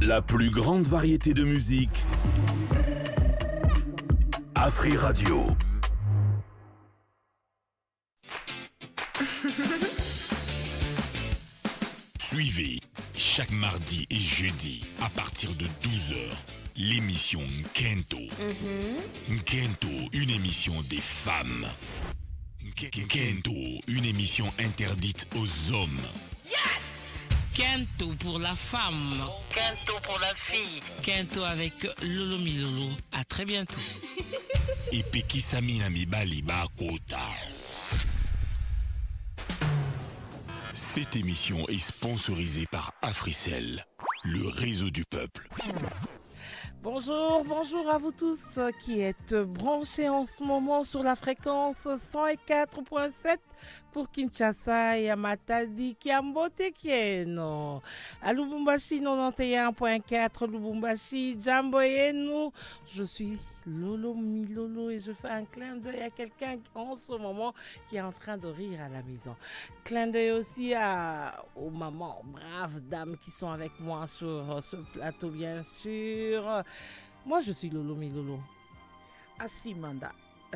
La plus grande variété de musique. Afri Radio. Suivez chaque mardi et jeudi à partir de 12h l'émission Nkento. Nkento, une émission des femmes. Nkento, une émission interdite aux hommes. Yes! Kento pour la femme. Kento pour la fille. Kento avec Lolo Milolo. À très bientôt. Et Pekisami Namibali Bakota. Cette émission est sponsorisée par Africell, le réseau du peuple. Bonjour, bonjour à vous tous qui êtes branchés en ce moment sur la fréquence 104.7 pour Kinshasa et à Matadi, Kiambote, Kieno. À Lubumbashi 91.4, Lubumbashi, Jamboyenu. Je suis Lolo Milolo et je fais un clin d'œil à quelqu'un en ce moment qui est en train de rire à la maison. Clin d'œil aussi aux mamans, braves dames qui sont avec moi sur ce plateau, bien sûr. Moi, je suis Lolo Milolo. Assi Manda.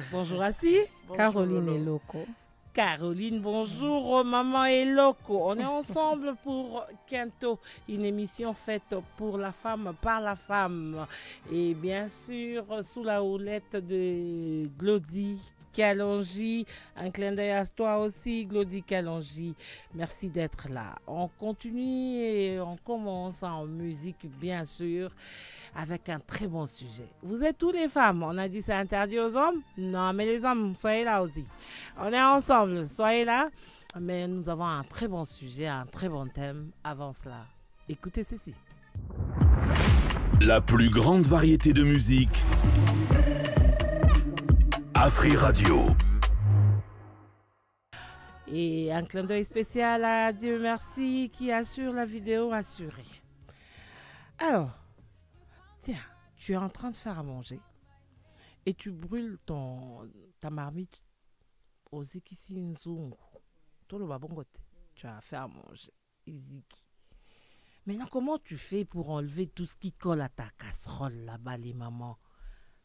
Bonjour Assi. Bonjour, Caroline Lolo. et Loco. Caroline, bonjour maman et Loco. On est ensemble pour Kento, une émission faite pour la femme, par la femme. Et bien sûr, sous la houlette de Glody Kalonji. Un clin d'œil à toi aussi, Glody Kalonji. Merci d'être là. On continue et on commence en musique, bien sûr, avec un très bon sujet. Vous êtes tous les femmes. On a dit c'est interdit aux hommes. Non, mais les hommes, soyez là aussi. On est ensemble, soyez là. Mais nous avons un très bon sujet, un très bon thème. Avant cela, écoutez ceci. La plus grande variété de musique. Afri Radio. Et un clin d'œil spécial à Dieu merci qui assure la vidéo assurée. Alors, tiens, tu es en train de faire à manger et tu brûles ta marmite aux Zikisi Nzungu. Tout le babongote, tu as fait à manger. Iziki. Maintenant, comment tu fais pour enlever tout ce qui colle à ta casserole là-bas, les mamans?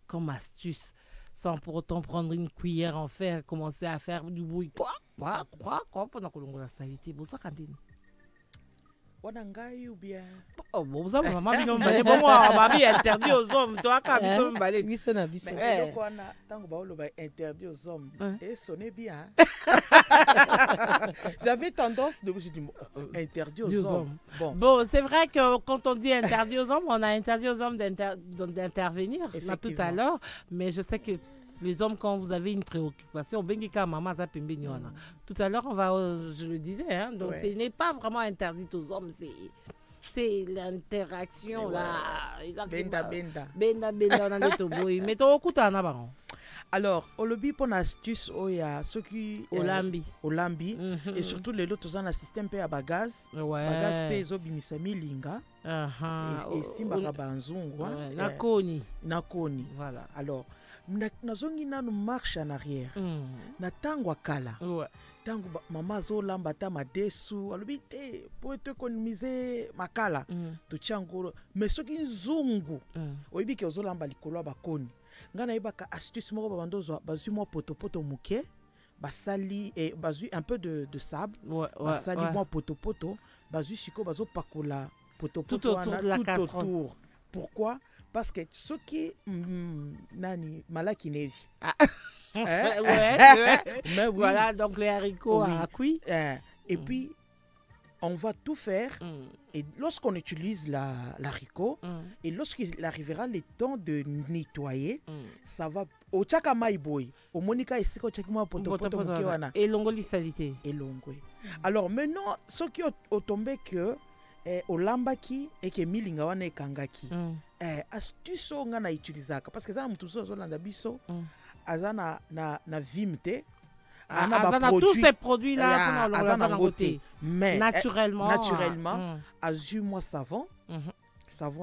Comme astuce, sans pour autant prendre une cuillère en fer et commencer à faire du bruit. Quoi pendant que l'on a salité. Bon, ça, cantine. Wanangai ou bien? Oh, bon, ça, maman, mamie interdit aux hommes. Toi, quand ils sont balais. Mais le quoi na tango baolo ba interdit aux hommes. Et sonnait bien. J'avais tendance de je dis interdit aux hommes. Bon, c'est vrai que quand on dit interdit aux hommes, on a interdit aux hommes d'intervenir là, tout à l'heure, mais je sais que les hommes, quand vous avez une préoccupation, tout à l'heure, je le disais, hein, donc ce n'est pas vraiment interdit aux hommes, c'est l'interaction là. Benda. Alors, au lobby pour l'astuce, il y a ceux qui Olambi et surtout les autres ont un système à bagaz. Bagaz pe zo bimisami linga. Et simba banzungu. Nakoni. Voilà. Alors, nazongi nanu marche en arrière. Na tango kala. Tango mama zo lamba ta madesu, alobi te pour te économiser makala. To tiangolo, mais ceux qui nzungu. Oyibi ke zo lamba likolo bakoni. Ngana ibaka astuce moko bandozo bazui mo poto muke. Basali et bazui un peu de sable. Basali mo poto. Bazui siko bazo pakola poto tout autour de la casserole. Autour. Pourquoi? Parce que ceux qui nani malaki nevi. Mais oui. Voilà, donc les haricots à cuire. Et puis on va tout faire et lorsqu'on utilise l'haricot et lorsqu'il arrivera le temps de nettoyer, ça va au tchaka maiboy au monika esiko tchakima poto mukewana et longoli salité et longwe. Alors maintenant ceux qui ont tombé que au lambaki et que milinga wana ekangaki astuce nga na utilisaka parce que ça mutu so landa biso azana na vimte tous ces produits là mais naturellement azu moi savon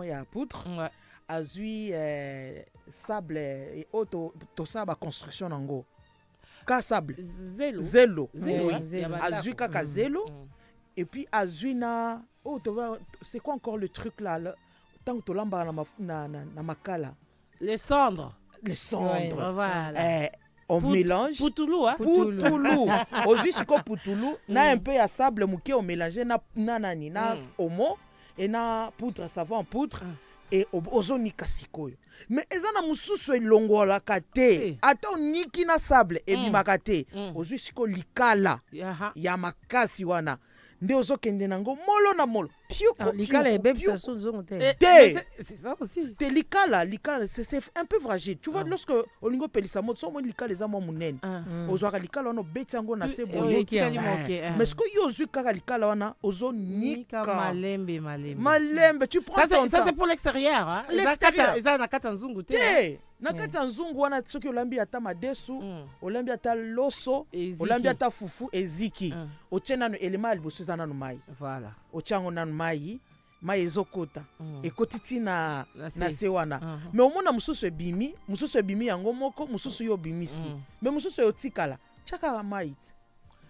il y a poudre azu sable et auto to ça ba construction nango ka sable zelo oui azu kaka zelo et puis azu na c'est quoi encore le truc là tant que tu l'as na makala. Les cendres. Les cendres. Ouais, voilà. On mélange. Poutoulou, hein? Poutoulou. Aujourd'hui, c'est comme poutoulou. Na un peu à sable mouké, on mélange na omo et na poudre, savon en poudre. Et ozoni kasikoyo. Mais ezana mususu elongo la kate. Ata oniki na sable et bimakate. Aujourd'hui, c'est comme likala. Ya makasi wana. Nde ozokende nango molo na molo. Likala et bébé ça sont zongo te. C'est ça aussi. Te likala c'est un peu fragile. Tu vois lorsque olingo pelisa moto so mo likala za mo munene. Ozwaka likala ono betango na se boye. Mais ce que yo zui kaka likala wana ozonika malembe tu prends ça c'est pour l'extérieur hein. L'extérieur. Ça na kata nzungu te. Na kata nzungu wana soki olambi ata madesu, olambi ata loso, olambi ata fufu eziki. Ochena no elema liboso za nanu mai. Voilà. Ochango nanu mai ezokota. Ekotiti na se wana. Mais omona mususu ebimi yango moko, mususu yo bimisi. Mais mususu yo tikala. Chaka mai.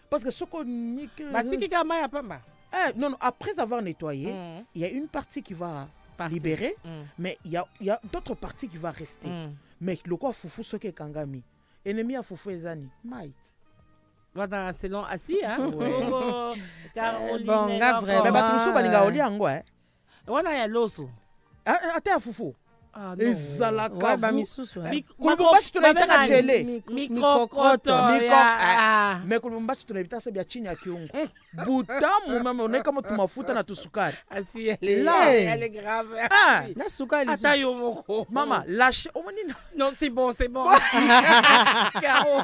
Parce que soko nike batiki ka mai apamba. Non, après avoir nettoyé, il y a une partie qui va libérer, mais il y a d'autres parties qui vont rester. Mais le quoi foufou ce qui est kangami. Ennemi à foufou ezani. Might. Voilà, c'est long assis hein. Caroline. Bon, vrai. Mais batrusu balinga oli yango hein. Wana ya loso. Ate à foufou. Ezalaka ouais ba misusu. Kulubumbashi tunaitaka chele. Microcoto. Mais kulubumbashi tunaitaka sabia chini ya kiungo. Butamu mama unaika moto mafuta na tusukari. Asi elle est grave. Na sukari. Atayo moko. Mama lâche omonina. Non, c'est bon. Caro.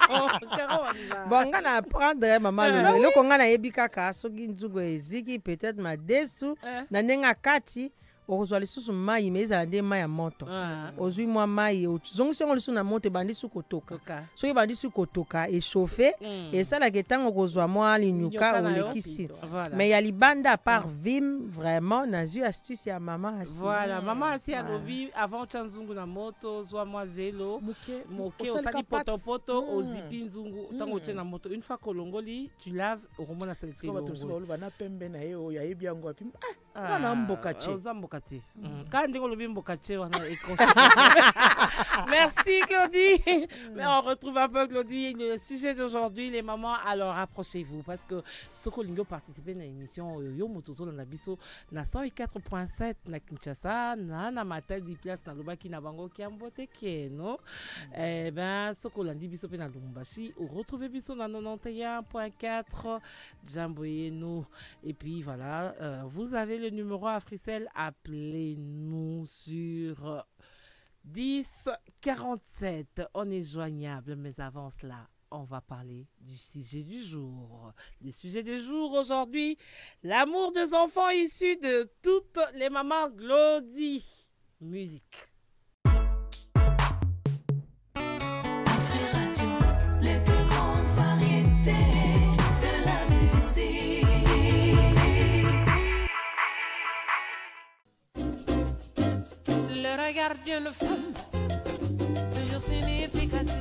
Bon, on va apprendre maman le konga na yebika ka soki nzugo eziki peut-être madesu na nenga kati. Ozwa lisusu mai mais ezala nde mai ya moto ozwi mwa mai ozongisi yango lisusu na moto ebandi su kotoka soki ebandi su kotoka echauffe esalaka ntango kozwa mwa linyuka olekisi mais ya libanda à part vim vraiment nazwi astuce ya mama asi voilà mama asi alobi avant tia nzungu na moto ozwa mwa zelo moke osali potopoto ozipi nzungu ntango otie na moto une fois kolongoli tu laves okomona salite elongo bana pembe na ye oyo ayebi yango api na mboka che Merci Claudie. Mais on retrouve un peu Claudie. Le sujet d'aujourd'hui, les mamans, alors approchez-vous parce que ce que vous participez à l'émission Yo Motozo na biso na 104.7 na Kinshasa na matin 10 places na Lobaki na Bango qui ambote keno. Eh ben ce que lundi biso pe na Lubumbashi, ou retrouvez biso na 91.4 Jamboyeno. Et puis voilà, vous avez le numéro à Frissel, appelez-nous sur 10 47. On est joignable, mais avant cela, on va parler du sujet du jour. Le sujet du jour aujourd'hui, l'amour des enfants issus de toutes les mamans. Glody. Musique. Le regard d'une femme, toujours significatif.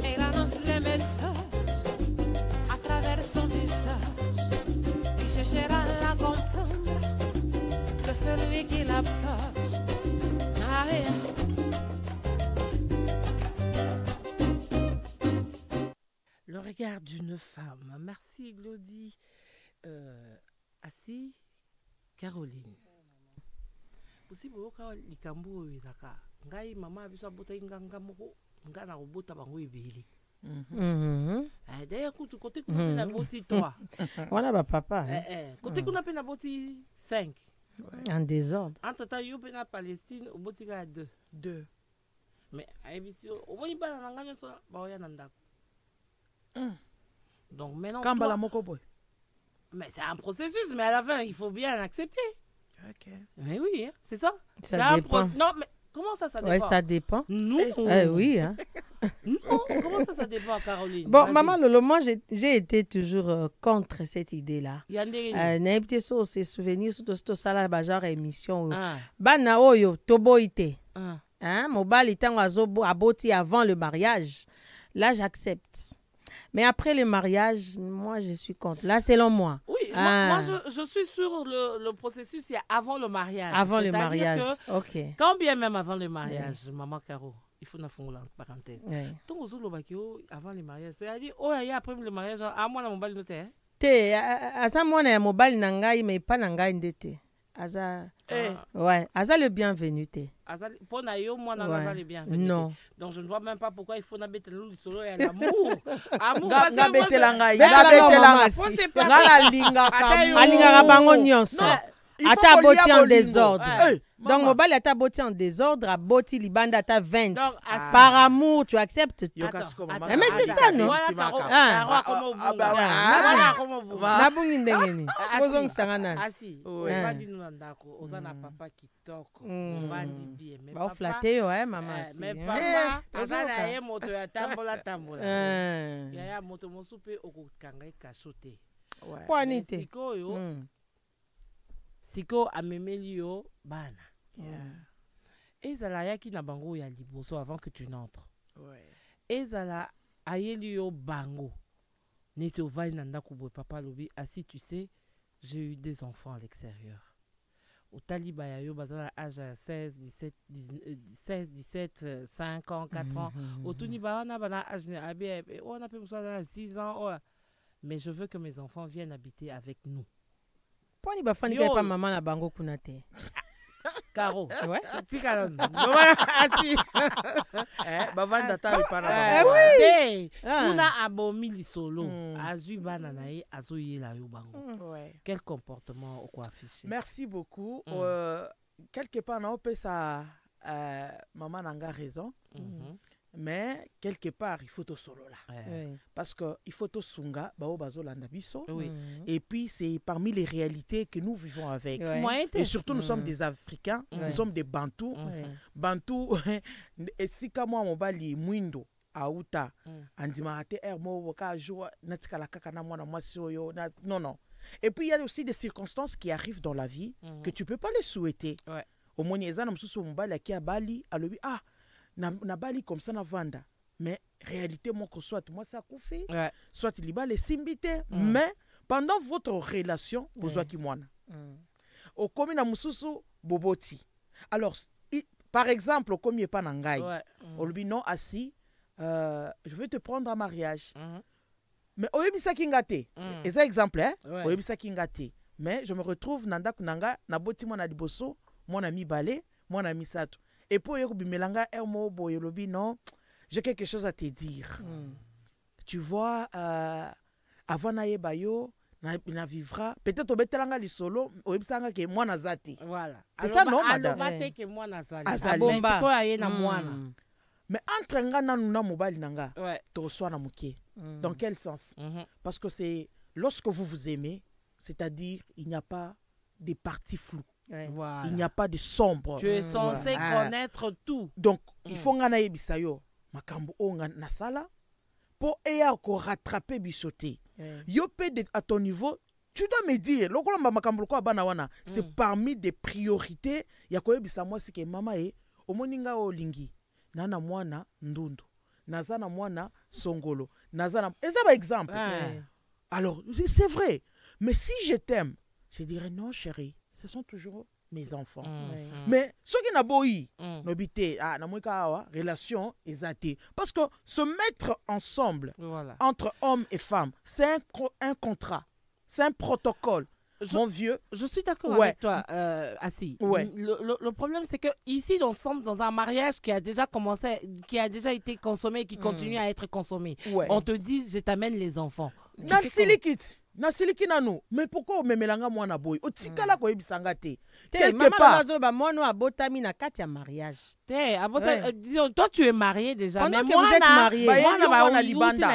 Elle annonce les messages à travers son visage. Il cherchera à la comprendre que celui qui l'approche. Le regard d'une femme. Merci Glody. Assis, Caroline. Aussi boka likambo ezaka ngai mama biso abota inganga moko ngana kobota bango ebele d'ailleurs côté kuna na boti 3 wana ba papa côté kuna pe na boti 5 en désordre entre temps yo pe na Palestine oboti ka 2 mais aibisi omoni bana na nganya so ba oya na ndako donc maintenant kambala moko boy mais c'est un processus mais à la fin il faut bien accepter. Ok. Mais oui, hein, c'est ça. Ça dépend. Non, mais comment ça dépend? Ouais, ça dépend. Non. Oui, hein. Non, comment ça dépend, Caroline? Bon, maman Lolo, moi, j'ai été toujours contre cette idée-là. N'habitez sur ces souvenirs, sur ça, là, genre émission. Bana oyo, toboite. Hein, mobile, itango aboti avant le mariage. Là, j'accepte. Mais après le mariage, moi, je suis contre. Là, selon moi. Oui, moi je suis sur le processus avant le mariage. Avant le mariage, ok. Quand bien même avant le mariage, maman Caro, il faut une parenthèse. Donc, avant le mariage, c'est-à-dire, après le mariage, moi, mon bal noté. Te, asa moi, mon bal nangai, mais pas nangai ndete. Asa, ouais, asa le bienvenu, te. Pour naïo, moi, le bienvenu. Non. Donc, je ne vois même pas pourquoi il faut n'habiter le solo et l'amour. Amour, n'habiter l'angai. Ata boti en désordre. Donc, mobile ata boti en désordre, a boti libanda ata 20. Par amour, tu acceptes. Mais c'est ça, non? Nabungi ndengeni. Ozong sangana. Asi, ovandi nandako, ozana papa kitoko. Ovandi bien. Ba flatter yo, maman. Mais papa, ozana ye moto ya tambola. Ya moto mosupe okukanga kasote. Kwani te. Sikoyo. Siko amemeli yo bana. Ezala yaki na bango ya liboso avant que tu n'entres. Ezala ayeli yo bango. Neti ovai nanda kubwe papa lobi. Asi tu sais, j'ai eu des enfants à l'extérieur. Au taliba ya yo bazana âge 16, 17, 5 ans, 4 ans. Au tuniba wana bana âge on a pu 6 ans. Mais je veux que mes enfants viennent habiter avec nous. Poni ba fani pas maman na bango kunate. Caro. Ouais. Tikalon. Asi. Ba vanda ta pa na. Oui. Kuna abomi lisolo. Azu bana na ye azoye la yo bango. Quel comportement au quoi afficher. Merci beaucoup. Quelque part on peut ça maman nanga raison. Mais quelque part il faut tout solo là parce que il faut tout sunga bao bazolanda biso et puis c'est parmi les réalités que nous vivons avec et surtout nous sommes des Africains, nous sommes des Bantous. Bantou et si comme moi mobali mwindo auta andimate ermo boka jour natikala kaka na mwana mwasi oyo non et puis il y a aussi des circonstances qui arrivent dans la vie que tu peux pas les souhaiter au moins ezana msusu mobali qui a bali alobi na bali comme ça na vanda mais réalité mon que soit moi ça koufi soit liba les simbité mais pendant votre relation besoin qui mwana au comme na mususu boboti alors par exemple comme il pas nangai on lui non assis je vais te prendre en mariage mais oyebisa kingate et ça exemple oyebisa kingate mais je me retrouve nanda kunanga na boti mwana liboso mwana mibale mwana misato. Et pour Melanga non, j'ai quelque chose à te dire. Tu vois, avant naye bayo, na vivra. Peut-être au betelanga li solo, au ibsanga ke moi nazati. Voilà. C'est ça non, madame? Alobate ke moi nazali. Azali. Mais entre nga na nuna mobali nanga, to reçoit na muké. Dans quel sens? Parce que c'est lorsque vous vous aimez, c'est-à-dire il n'y a pas de parties floues. Voilà. Il n'y a pas de sombre. Tu es censé connaître tout. Donc, il faut ngana yebisa yo makambo o na sala pour eya ko rattraper bisoté. Yo pe à ton niveau, tu dois me dire lokolamba makambo ko bana wana, c'est parmi des priorités ya ko yebisa moi c'est que mama o moninga o lingi nana mwana ndundu. Nazana mwana songolo. Nazana eza ba exemple. Alors, c'est vrai. Mais si je t'aime, je dirais non chérie. Ce sont toujours mes enfants. Mais ce qui n'a pas eu, relation exacte. Parce que se mettre ensemble entre hommes et femmes, c'est un contrat, c'est un protocole. Mon vieux. Je suis d'accord avec toi, Assi. Le problème, c'est que ici, nous sommes dans un mariage qui a déjà commencé, qui a déjà été consommé, qui continue à être consommé. On te dit, je t'amène les enfants. Nasiliki nanu mais pourquoi me melanga mwana boy otikala ko yebisanga te quelque part maman mwana abotami na kati ya mariage disons toi tu es marié déjà pendant mais que vous êtes marié mwana libanda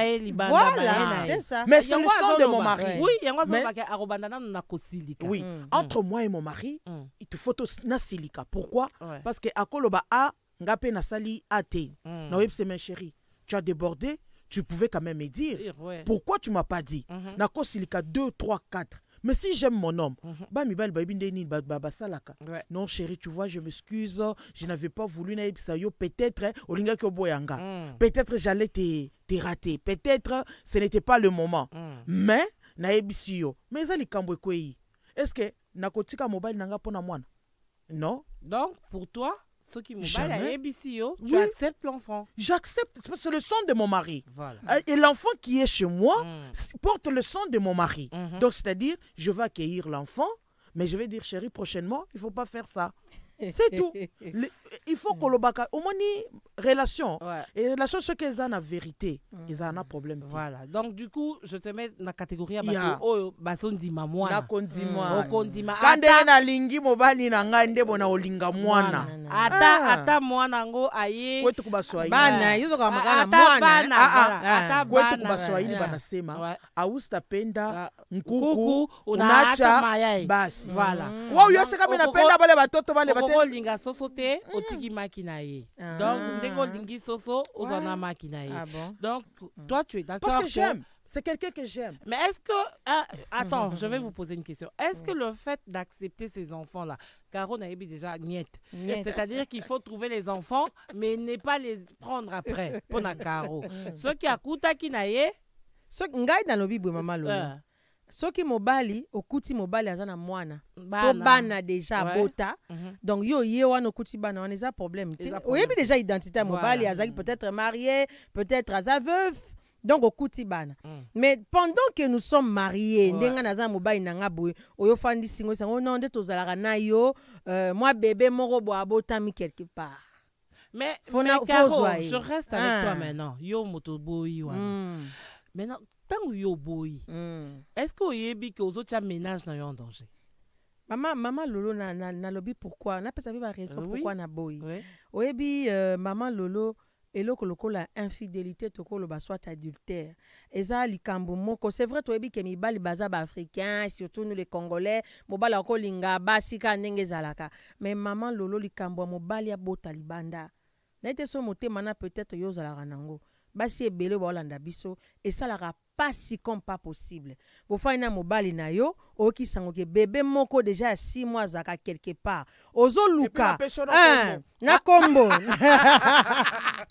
voilà c'est ça mais c'est le sang de mon mari oui yango zobaka arobanda nanu na kosilika oui entre moi et mon mari il te faut na silika pourquoi parce que akoloba a ngape na sali ate na webse ma chérie tu as débordé. Tu pouvais quand même me dire pourquoi tu m'as pas dit. Nako silika 2, 3, 4. Mais si j'aime mon homme, non chérie, tu vois, je m'excuse, je n'avais pas voulu peut-être peut-être j'allais te rater, peut-être ce n'était pas le moment. Mais mais est-ce que nakotika mobile nanga pona mwana? Non. Donc pour toi, ce qui Jamais. tu acceptes l'enfant. J'accepte, parce que c'est le son de mon mari. Voilà. Et l'enfant qui est chez moi porte le son de mon mari. Donc, c'est-à-dire, je vais accueillir l'enfant, mais je vais dire, chérie, prochainement, il ne faut pas faire ça. C'est tout. Il faut que le baka, au moins, relation. Et relation, ce qu'ils ont la vérité, ils ont un problème. Voilà. Donc, du coup, je te mets dans la catégorie Yeah. basondima mwana. Okondima. Kande na lingi mobali na ngande bona olinga mwana. Ata mwana ngo aye. Kwetu kubaswahili. Bana, yuzo kama kana Ata mwana. bana. Kwetu kubaswahili banasema ausitapenda nkuku unaacha mayai. Basi. Voilà. Wao yose kama inapenda bale batoto bale Koko linga soso te otiki makina ye. Donc ndeko lingi soso ozana makina ye. Donc toi tu es d'accord? Parce que j'aime. C'est quelqu'un que j'aime. Mais est-ce que attends, je vais vous poser une question. Est-ce que le fait d'accepter ces enfants là, Caro Naïbi déjà niet. C'est-à-dire qu'il faut trouver les enfants mais ne pas les prendre après pour na Caro. Ceux qui akuta kinaye, ceux ngai dans le bible maman Lolo. Soki mobali okuti mobali azana mwana po bana déjà bota donc yo wana okuti bana on a problème oyebi déjà identité mobali azali peut-être marié peut-être aza veuf donc okuti bana mais pendant que nous sommes mariés ndenga naza mobali nanga boye oyo fandi singo sango non nde tozalaka na yo moi bébé moko bo abotami quelque part. Mais Caro, je reste avec toi maintenant. Yo motoboyi wana. Maintenant tant yo boy, est-ce que oyebi que aux autres ménage na yo en danger? Maman Lolo na lobi pourquoi na pesa ba raison pourquoi na boy. Oyebi maman Lolo eloko lokola infidélité tokolo ba soit adultère. Eza likambo moko c'est vrai toyebi ke mibali baza ba africain surtout nous les congolais mobala ko linga basika ndenge zalaka. Mais maman Lolo likambo mobali ya bota libanda. Na ete so motema na peut-être yo zalaka nango. Basi ebele ba olanda biso et ça la pas si comme pas possible. Vous faites un mobile na yo, o ki sango ke bébé moko déjà 6 mois zaka quelque part. Ozo luka. Na combo.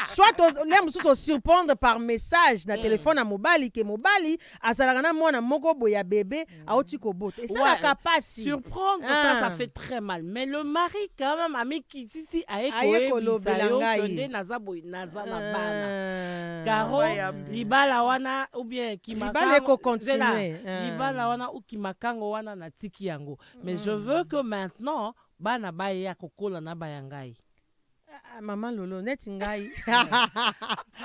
Soit l'aime se surprendre par message na téléphone à mobile ke mobile azalaka na mwana moko boya bébé a otiko bot. Et ça la pas si surprendre ça fait très mal. Mais le mari quand même ami qui si aeko belanga yonde naza boy naza na bana. Caro libala wana ou bien libala ko continuer libala wana ou kimakango wana na tiki yango. Mais je veux que maintenant bana baya kokola na bayangai. Maman Lolo net ngai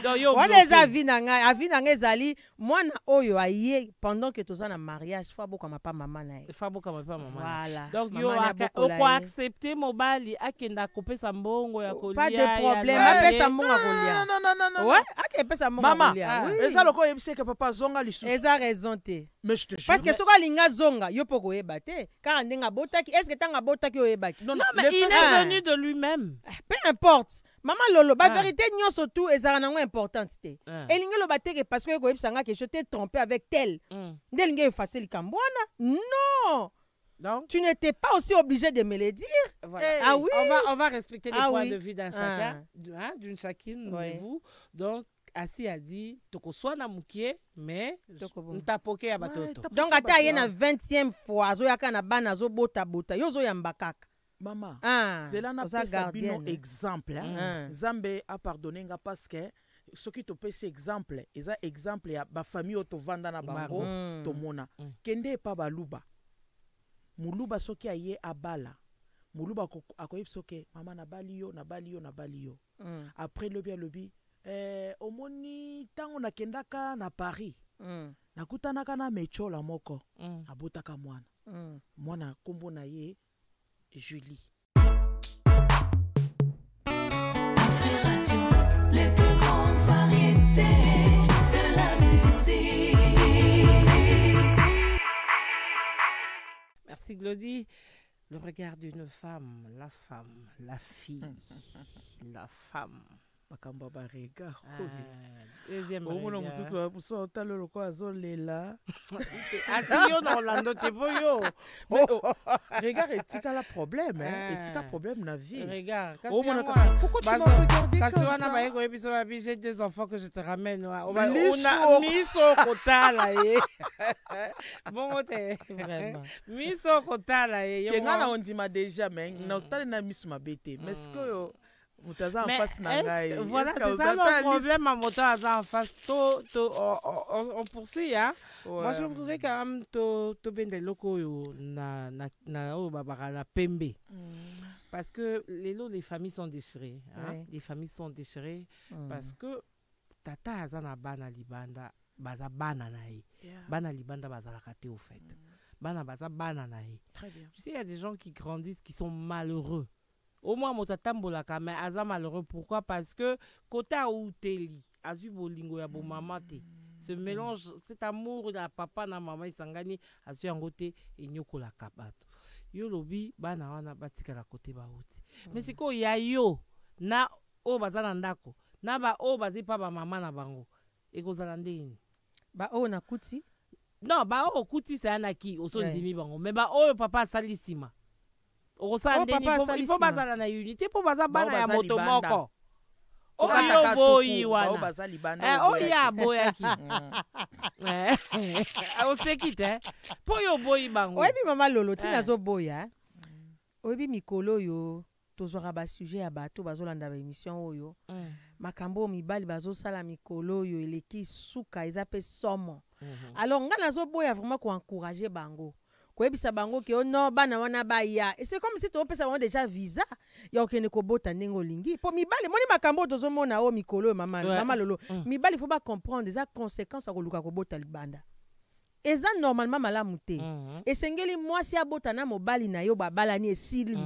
on les avis na ngai ezali mwana oyo aye pendant que toza na mariage fa boka ma pa maman na ye fa boka ma pa maman voilà donc yo ko accepter mobali akenda kopesa mbongo ya kolia pas de problème apesa mbongo ya kolia non ouais akepesa mbongo ya kolia oui eza loko yebise que papa zonga lisusu eza raison te mais je te jure parce que soka linga zonga yo poko yeba te car ndenga botaki est-ce que tanga botaki oyebaki non mais il est venu de lui-même peu importe maman Lolo ba vérité nyonso tout ezala nango importante te elingi loba te parce que ko yebisanga que je t'ai trompé avec tel ndelingi effacer likambwana non. Donc, tu n'étais pas aussi obligé de me le dire. Voilà. Ah oui. On va respecter les points de vue d'un chacun, d'une chacune de vous. Donc, Asi a dit, toko soit na mukie, mais ntapoke ya batoto. Donc, ata ye na 20e fois, zo yaka na bana zo bota bota, yo zo yambakaka. Maman, c'est là n'a pas un exemple. Zambe a pardonné parce que ce qui te peut c'est exemple, exemple ya ba famille autovanda na bango to mona. Kende pa baluba. Muluba soki aye abala. Muluba akoyeb soki maman na bali yo. Après lobi omoni tango na kendaka na Paris. Nakutanaka na mechola moko. Abotaka mwana. Mwana kombo na ye Julie. Les plus grandes variétés de la musique. Merci Glody. Le regard d'une femme, la fille, la femme. makambo ba regard deuxième omona mututu wa muso otalo loko azolela asi yo na Orlando te po yo regard etikala problème etika problème na vie regard omona pourquoi tu m'as regardé kasi comme wana ça bayeko yebiso babi j'ai deux enfants que je te ramène Liso. miso kotala ye bongo te Vraiment. miso kotala ye te nga na ondima déjà mais na ostale na misu mabe te mais sikoyo moto aza en face na ngai voilà c'est ça le problème à moto aza en face on poursuit hein. Moi je voudrais quand même to bende loko yo na o babaka na pembe parce que les familles sont déchirées hein. Les familles sont déchirées parce que tata aza na bana libanda baza bana na ye bana libanda bazalaka te au fait bana baza bana na ye. Très bien. Tu sais il y a des gens qui grandissent qui sont malheureux. Au moins motatambola ka mais aza malheureux pourquoi parce que kota outeli azu bolingo ya bo mama te. Ce mélange cet amour de papa na maman isangani azu yango te enyokola kabato. Yo lobi bana wana batika la côté ba outi. Mais c'est ko ya yo na o bazana ndako na ba o bazipa ba mama na bango ekozala ndeni ba o na kuti non ba o kuti c'est anaki oso ndimi bango mais ba o papa salisima okosala ndeni il faut bazala na unité po baza bana ya moto moko oyo boyi wana oya boyaki oseki te po yo boyi bango oyebi mama lolo tina zo boya oyebi mikolo yo tozwaka basujet ya bato bazolanda baémission oyo makambo mibali bazosala mikolo oyo eleki suka eza pe somo alors nga nazoboya vraiment koencourager bango koyebisa bango ke no bana wana baya et c'est comme si topesa bango déjà visa ya okende kobota ndenge olingi po mibali moni makambo tozomona o mikolo mama lolo mibali faut ba comprendre des conséquences ya koluka kobota libanda eza normalement malamu te esengeli mwasi abota na mobali na yo babalani esili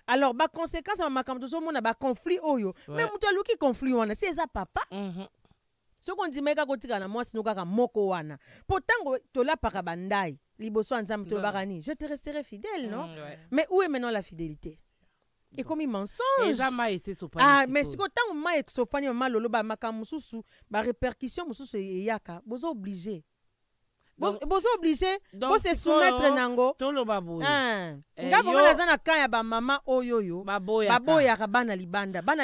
alors ba conséquences ya makambo tozomona ba conflit oyo mais mutu aluki conflit wana si eza papa so qu'on dit meka kotika na mwasi no kaka moko wana potango tolapaka bandai liboso nzambe tolobakani je te resterai fidèle non mais où est maintenant la fidélité et comme il mensonge mais si tango ma exofani mama lolo ba makambo mususu ba répercussion mususu eyaka bozo obligé bozo obligé bo se soumettre nango toloba boye nga vona naza na kan ya ba mama oyoyo baboya ka bana libanda ba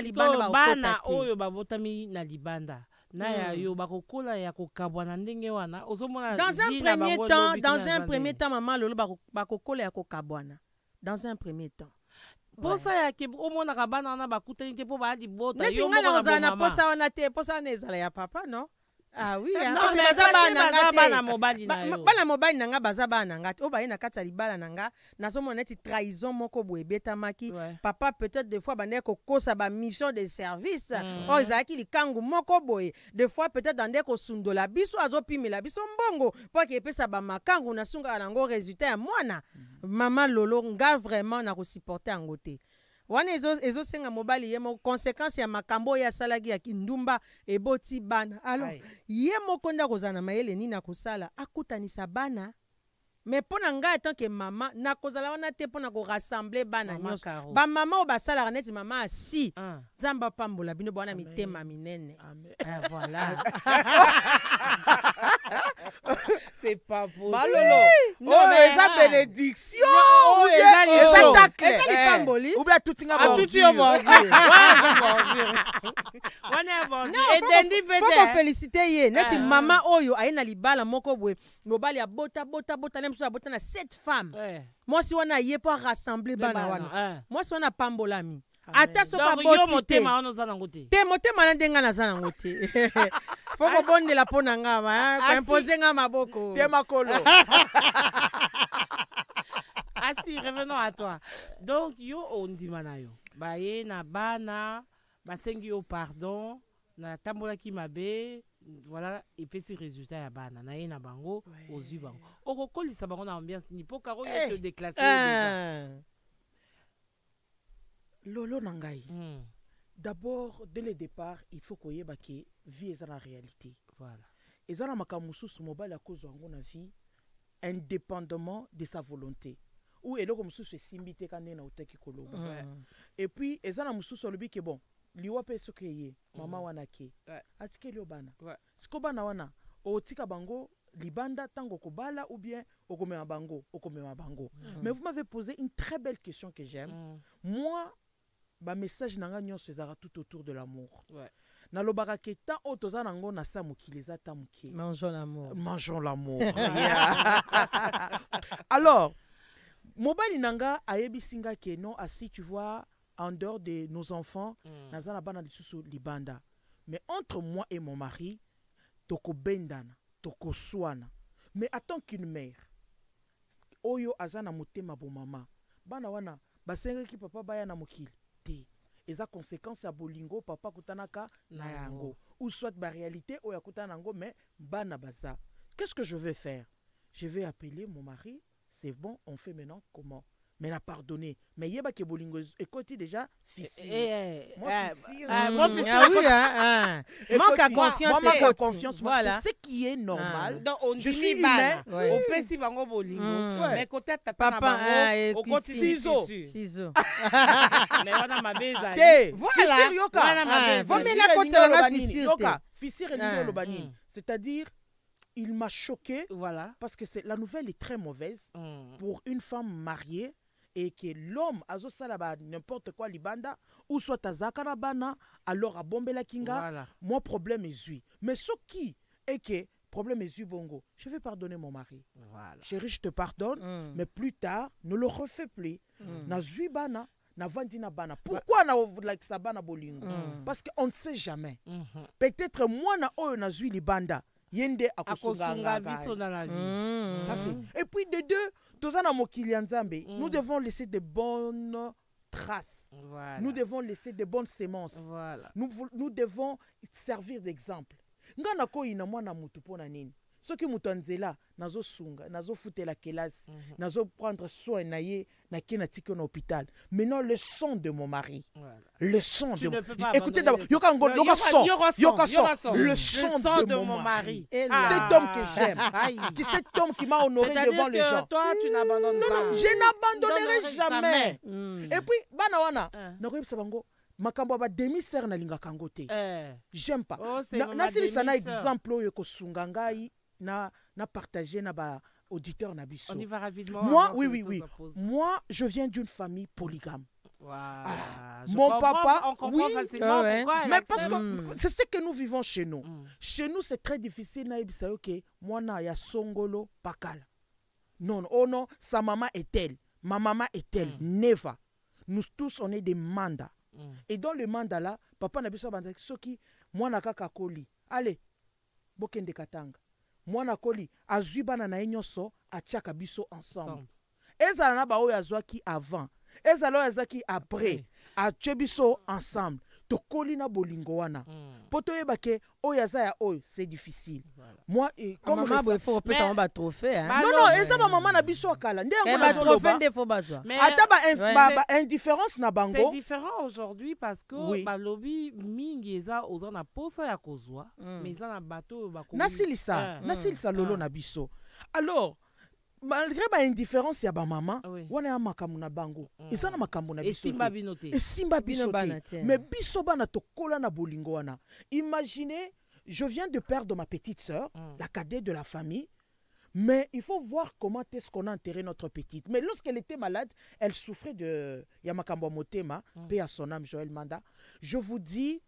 bana oyo babotami na libanda na ya yo bakokola ya kokabwana ndenge wana ozomona dans un premier temps mama lolo bakokola ya kokabwana dans un premier temps posa ya ke omona ka bana na bakutani te po ba di bota yo mo na ozana posa wana te posa na ezala ya papa non ah oui parce que baza bana mobali na yo bana mobali nanga baza bana nanga o ba ina kata libala nanga nazomona neti trahison moko boye betamaki papa peut-être des fois bande ko kosa ba mission de service o ezaki likangu moko boye des fois peut-être dande ko sundola biso azopimela biso mbongo po ke pesa ba makangu na sunga nango résultat ya mwana mama lolo nga vraiment na ko supporter angote wana ezo senga mobali yemo conséquence ya makambo ya salagi ya kindumba eboti bana alors ye moko nda kozana mayele ni na kosala akutanisa bana mais pona nga tant que mama na kozala wana te pona ko rassembler bana nyos ba mama o basala neti mama si nzamba pambola bino bwana mitema minene voilà c'est pas possible malolo non eza bénédiction ou eza tacle eza pamboli ou bien tutinga faut féliciter ye neti mama oyo ayena libala moko boye mobali ya bota nemso bota na 7 femmes mwasi wana ye po rassembler bana wana mwasi wana pambolami ata soka boti motema wana oza nango te te motema na ndenga naza nango te faut kobondela mpo na nga koimpose nga maboko te makolo asi revenons à toi donc yo ondima na yo baye na bana basengi yo pardon na tambolaki mabe voilà epesi résultat ya bana na ye na bango ozwi bango okokolisa bango na ambiance ni po karo yo te déclasser déjà lolo nangai d'abord dès le départ il faut koyeba ke vie eza na réalité voilà eza na makambo mosusu mobali akozwa yango na vie indépendamment de sa volonté ou eloko mosusu esimbi te ka nde na otaki koloba et puis eza na mosusu alobi ke bon liwa pe soki ye mama wana ke atikeli yo bana Ouais. siko bana wana otika bango libanda tango kobala ou bien okomema bango mais vous m'avez posé une très belle question que j'aime moi ba message nanga nyonso ezaka tout autour de l'amour nalobaka ke tant oyo toza nango na sa mokili eza ta moke mangeons l'amour Yeah. Alors mobali nanga ayebisinga ke non asi tu vois en dehors de nos enfants naza na bana lisusu libanda mais entre moi et mon mari toko bendana toko swana mais en tant qu'une mère oyo azana motema bo mama bana wana basengaki papa baya na mokili te eza conséquence ya bolingo papa kutanaka na yango ou soit ba réalité oyo akutana nango mais bana baza qu'est-ce que je vais faire? Je vais appeler mon mari. C'est bon, on fait maintenant comment? Mais la pardonner. Mais yeba ke bolingo ekoti déjà fissile. Moi fissile. Moi fissile. Manque à confiance. Manque à confiance. Voilà. C'est ce qui est normal. Donc on je suis humain. On peut si bango bolingo. Mais côté tata na bango, au côté ciseaux. Mais on a ma beza. Voilà. Yoka. On a ma beza. Vous me la côté la fissile. Yoka. Fissile et le banine. C'est-à-dire il m'a choqué parce que la nouvelle est très mauvaise pour une femme mariée et que l'homme a salaba n'importe quoi libanda ou soit à zakarabana alors à bomber la kinga mon problème est zui mais ce qui est que problème est zui bongo je vais pardonner mon mari chérie je te pardonne mais plus tard ne le refais plus na zui bana na vandina bana pourquoi na like sabana bolingo parce qu'on ne sait jamais peut-être moi na oyo na zui libanda yende akosunga biso dans la vie. Ça c'est. Et puis de deux, tozana mokili nzambe, nous devons laisser de bonnes traces. Nous devons laisser de bonnes semences. Nous devons servir d'exemple. Ngana ko ina mwana mutu pona nini? Soki mutu nzela nazo sunga, nazo futela kelasi, nazo prendre soin na ye na kina tiko na hôpital. Maintenant le son de mon mari. Le son de mon mari. Écoutez d'abord, yoka son. Le son de mon mari. Cet homme que j'aime. Cet homme qui m'a honoré devant les gens. Toi tu n'abandonnes pas. Non, je n'abandonnerai jamais. Et puis bana wana, nakoyeb sabango makambo ba demi-sœur na linga kangote. J'aime pas. Nasili sana exemple oyo ko sunga ngai na partager na ba auditeur na biso. On y va rapidement. Moi, oui. Moi, je viens d'une famille polygame. Mon papa, on comprend facilement pourquoi. Mais parce que c'est ce que nous vivons chez nous. Chez nous, c'est très difficile na ibisa OK, moi na ya songolo pakala. Non, oh non, sa maman est telle, ma maman est telle, never. Nous tous on est des mandats. Et dans le mandat là, papa na biso banda soki moi na kaka koli. Allez, bokende katanga. Mwana koli azwi bana na nyonso atiaka biso ensemble. Ezala na ba oyo azwaki avant. Ezala oyo azaki après. Atie biso ensemble. To koli na bolingo wana. Poto yebake oyo azaya oyo c'est difficile. Moi comme maman il faut repasser un trophée hein. Non, eza ba maman na biso akala. Ndé ngona trophée ndé faut bazwa. Ata ba indifférence na bango. C'est différent aujourd'hui parce que ba lobby mingi eza ozana posa ya kozwa, mais eza na bateau ba ko. Nasilisa lolo na biso. Alors malgré ba indifférence ya ba maman, wana ya makambo na bango. Eza na makambo na biso. Et simba binote. Mais biso bana to kola na bolingo wana. Imaginez, je viens de perdre ma petite sœur, la cadette de la famille. Mais il faut voir comment est-ce qu'on a enterré notre petite. Mais lorsqu'elle était malade, elle souffrait de Yamakambo Motema, paix à son âme, Joël Manda. Je vous dis,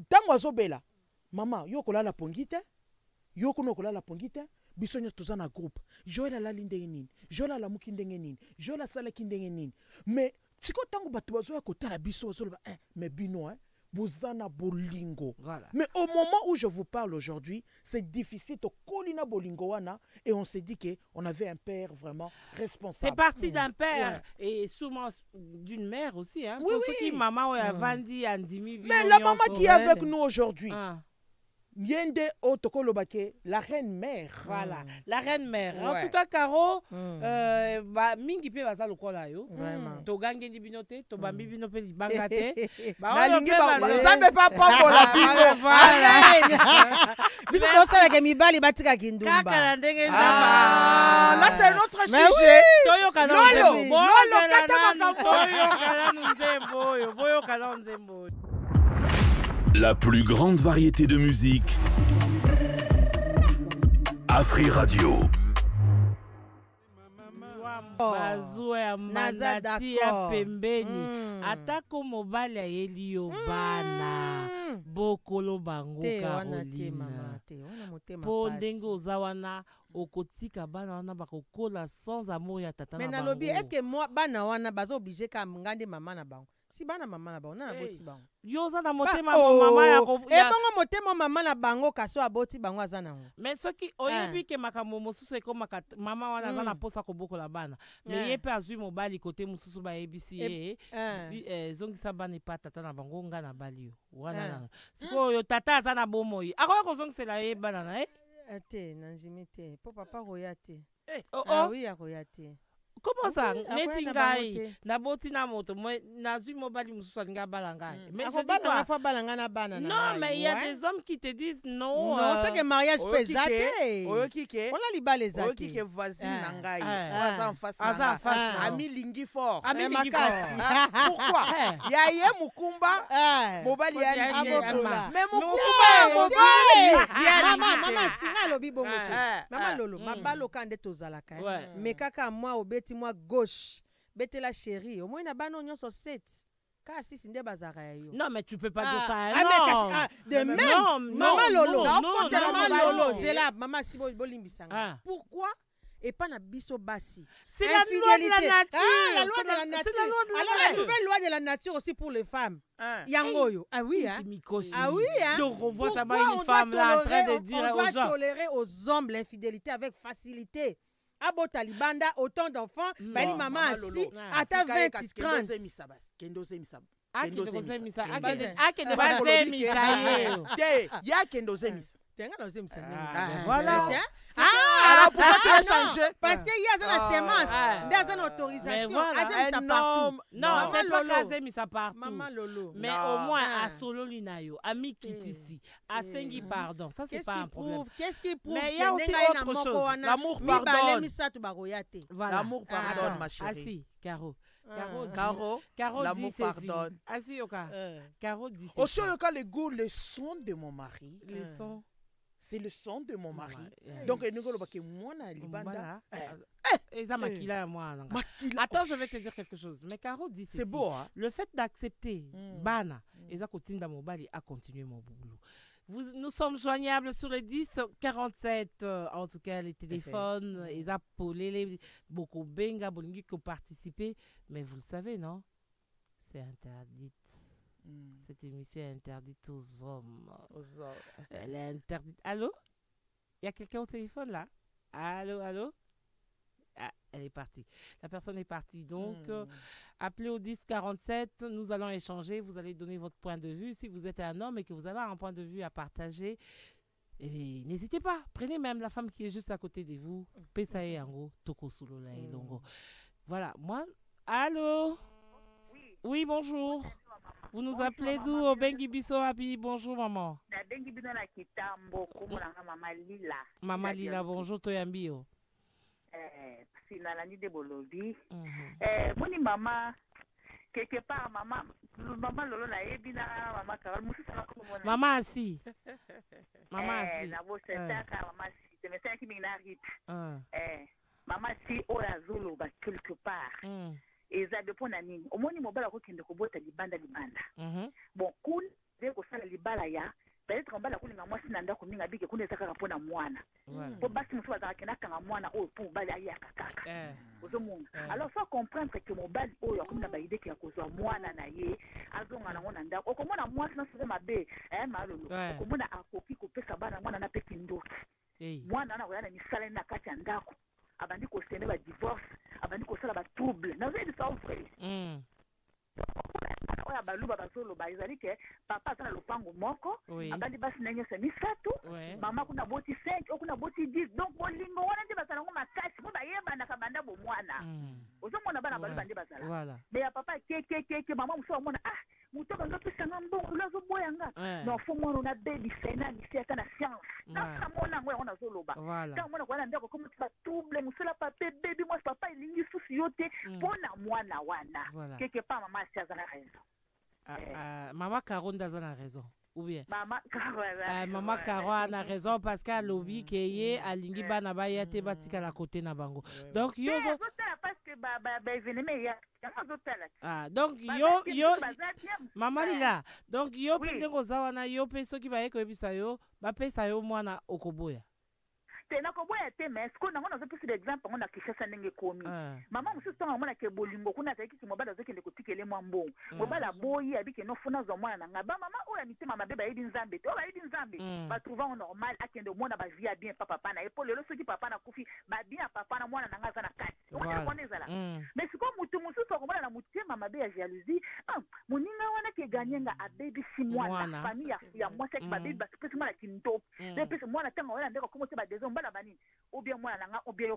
tango azobela, maman, yokola la pongite, yokola la pongite, bisonyo tozana groupe. Joël a la lindengeni, Joël a la mukindengeni, Joël a sala kindengeni. Mais tiko tango batu bazoya kotala biso bazoba, mais bino bozana bolingo. Mais au moment où je vous parle aujourd'hui, c'est difficile de kolina bolingo wana et on s'est dit que on avait un père vraiment responsable. C'est parti d'un père et souvent d'une mère aussi hein. Oui, ceux qui maman a vendu andimi. Mais la maman qui est avec nous aujourd'hui. Yende Otokolobake, la reine mère. Voilà, la reine mère. En tout cas, Caro, mingi pe baza lokola yo. To gange di binote, to bambi binote di bangate. Ba lingi ba nzambe pa pambola bino. Voilà. Biso to sala ke mibali batika kindumba. Kaka na ndenge nzamba. Là c'est notre sujet. Toyo kana nzembo. Boyo kana nzembo. Boyo kana nzembo. La plus grande variété de musique. Afri Radio. Bazou ya mandati ya pembeni. Atako mobali ayeli yo bana. Bokolo bango Carolina. Po ndenge oza wana okotika bana wana bakokola sans amour ya tata na bango. Mais na lobi est-ce que moi bana wana bazo obligé ka ngande mama na bango? Si bana mama na bango na boti bango. Yo za na motema mama ya ko. E bango motema mama na bango kaso aboti bango aza nango. Mais soki oyebi ke makambo mosusu ekoma mama wana aza na posa kobokola bana. Mais ye pe azwi mobali kote mosusu ba yebisi ye. Zongisa bana pa tata na bango nga na bali yo. Wana na. Siko yo tata aza na bomoi. Akoya kozongisela ye bana na Ate nanjimi te. Po papa royate. Ah oui royate. Comment ça? Netingai na boti na moto na zui mobali mususu alinga balanga. Mais je dis la fois balanga na bana. Non, mais il y a des hommes qui te disent non. Non, c'est que mariage peut zater. Oyokike. On a liba les zater. Oyokike voisine nangai. Waza en face. Aza en face. Ami lingi fort. Ami lingi fort. Pourquoi? Ya ye mukumba. Mobali ya abokola. Mais mukumba mobali. Mama singa lobi bongo. Mama lolo, mabalo kande tozalaka. Mais kaka moi obeti moi gauche. Bete la chérie. Au moins na bano nyonso 7. Kasi sinde bazara yo. Non mais tu peux pas dire ça. Non. De même. Maman lolo. Maman lolo. C'est là maman si bolimbisanga. Pourquoi? Et pas na biso basi. C'est la loi de la nature. La loi de la nature. Alors la nouvelle loi de la nature aussi pour les femmes. Yangoyo. Ah oui hein. Ah oui hein. Donc on voit ça une femme là en train de dire aux gens. On doit tolérer aux hommes l'infidélité avec facilité. Abo talibanda autant d'enfants, bali maman assis à ta 20 30. Kendo zemisa. Voilà. Alors pourquoi tu as changé? Parce qu'il y a une sémence, dans une autorisation. Non, c'est pas Kazemi ça partout. Maman Lolo. Mais au moins à solo linayo, ami kitisi, à sengi pardon. Ça c'est pas un problème. Qu'est-ce qui prouve? Mais il y a aussi autre chose. L'amour pardonne. L'amour pardonne ma chérie. Assis, Caro. Caro, l'amour pardonne. Assis Yoka. Caro dit. Au Yoka le goût, le son de mon mari. Le son. C'est le son de mon mari. Donc, nous allons voir que moi, libanda. Attends, je vais te dire quelque chose. Mais Caro dit c'est beau, hein? Le fait d'accepter Bana, et ça continue dans mon bali à continuer mon boulot. Nous sommes joignables sur les 10 47, en tout cas les téléphones, ils appellent beaucoup benga bolingi qui ont participé, mais vous le savez non, c'est interdit. Cette émission est interdite aux hommes. Elle est interdite. Allô? Il y a quelqu'un au téléphone là? Allô? Ah, elle est partie. La personne est partie. Donc, appelez au 10 47. Nous allons échanger. Vous allez donner votre point de vue. Si vous êtes un homme et que vous avez un point de vue à partager, n'hésitez pas. Prenez même la femme qui est juste à côté de vous. Pesae Ango, Toko Solo la Longo. Voilà. Moi, allô? Oui, bonjour. Vous nous appelez d'où? Au Bengi Bisso Abi. Bonjour, maman. Maman Lila, bonjour, Toyambio. Sinalani de Bolobi. Moni maman, quelque part, maman Lolo na ebina, maman Carole, maman assis. Maman assis. Maman si, c'est monsieur qui m'inarrite. Maman si, oya zolo, ba quelque part. Eza dépend na nini. Omoni mobala ko kende ko bota libanda. Bon, kun de ko sala libala ya. Peut-être on va la kulinga mwasi na ndako minga bike kuneza kaka pona mwana. Po basi muso bazaka kena kanga mwana o po bali ya kaka. Ozomunga. Alors faut comprendre que mobali oyo akomina ba idée ki akozwa mwana na ye azonga na ngona ndako. Okomona mwasi na sose mabe, malolo. Okomona akoki kopesa bana mwana na peki ndoki. Mwana na koyana misala na kati ya ndako. Abandi ko sene ba divorce, abandi ko sala ba trouble. Na zedi ça vrai. Oya baluba basolo ba ezali ke papa atana lopango moko abandi basi na nyose misatu mama kuna boti 5 okuna boti 10 donc bolingo wana ndi basala ngo makasi bo bayeba na kabanda bo mwana ozomona bana baluba ndi basala mais ya papa ke mama muso mona mutoka ndo pisanga mbongo lazo boyanga no fo mwana na baby sena ni sia kana science na mona ngo ona zoloba quand mona kwa ndako comme tu trouble musala papa baby moi papa ilingi susi yote pona mwana wana quelque part mama sia zana raison. Maman Caronda a raison. ou bien Maman Caro. Maman Caro a raison parce qu'à lobby keye alingi bana ba yate batika la côté na bango. Donc yo parce que événement ya donc yo Maman Lila. Donc yo pe ndengo zawana yo pe soki ba yeko ebisa yo ba pesa yo mwana okoboya. Tena ko boya te mais ko na ngona zopi l'exemple ngona kishasa ndenge komi mama mususu tanga ngona ke bolingo kuna ta kiti mobala zokende kotikele mwambo mobala boyi abike no funa zo mwana nga ba mama oya mitema mabeba yidi nzambe to ba yidi nzambe ba trouver normal akende mwana ba via bien papa na epole lo soki papa na kufi ba bien papa na mwana nga za na kati on connaît ça là mais siko mutu mususu ko mwana na mutema mabe ya jalousie muninga wana ke ganyenga a baby si mwana famille ya mwasa ki ba baby ba pesi mwana kinto de pesi mwana tanga wana ndeko komo se ba dezo ou bien moi ou bien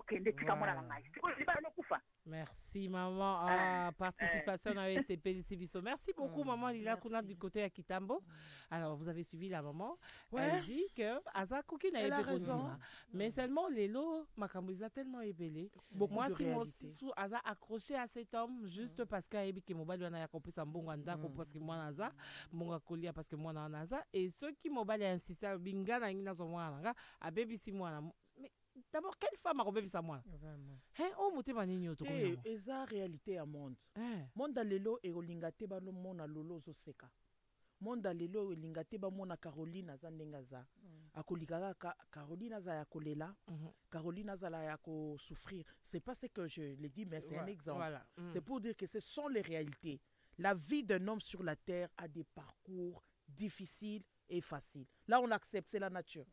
merci maman participation à ECP Sibiso. Merci beaucoup maman Lila Kuna du côté à Kitambo. Alors vous avez suivi la maman, elle dit que Aza Koki n'a pas raison, mais seulement Lelo Makambuza tellement ébélé. Moi si mon sous Aza accroché à cet homme juste parce qu'Aebi qui mobile on a compris ça mbonganda parce que moi Aza mbonga kolia parce que moi na Aza et ceux qui mobile insisté à binga na ngina zo mwana a baby si moi. Mais d'abord, quelle femme a robé sa moi? Oh, moté manigno to. Eza réalité à monde. Monde lelo e olingate ba no mona lolo zo seka. Monde lelo e olingate ba mona Caroline azandenga za. Akolikaka Caroline za ya kolela. Caroline za la ya ko souffrir. C'est pas ce que je le dis mais c'est un exemple. Voilà. C'est pour dire que ce sont les réalités. La vie d'un homme sur la terre a des parcours difficiles et faciles. Là on accepte, c'est la nature.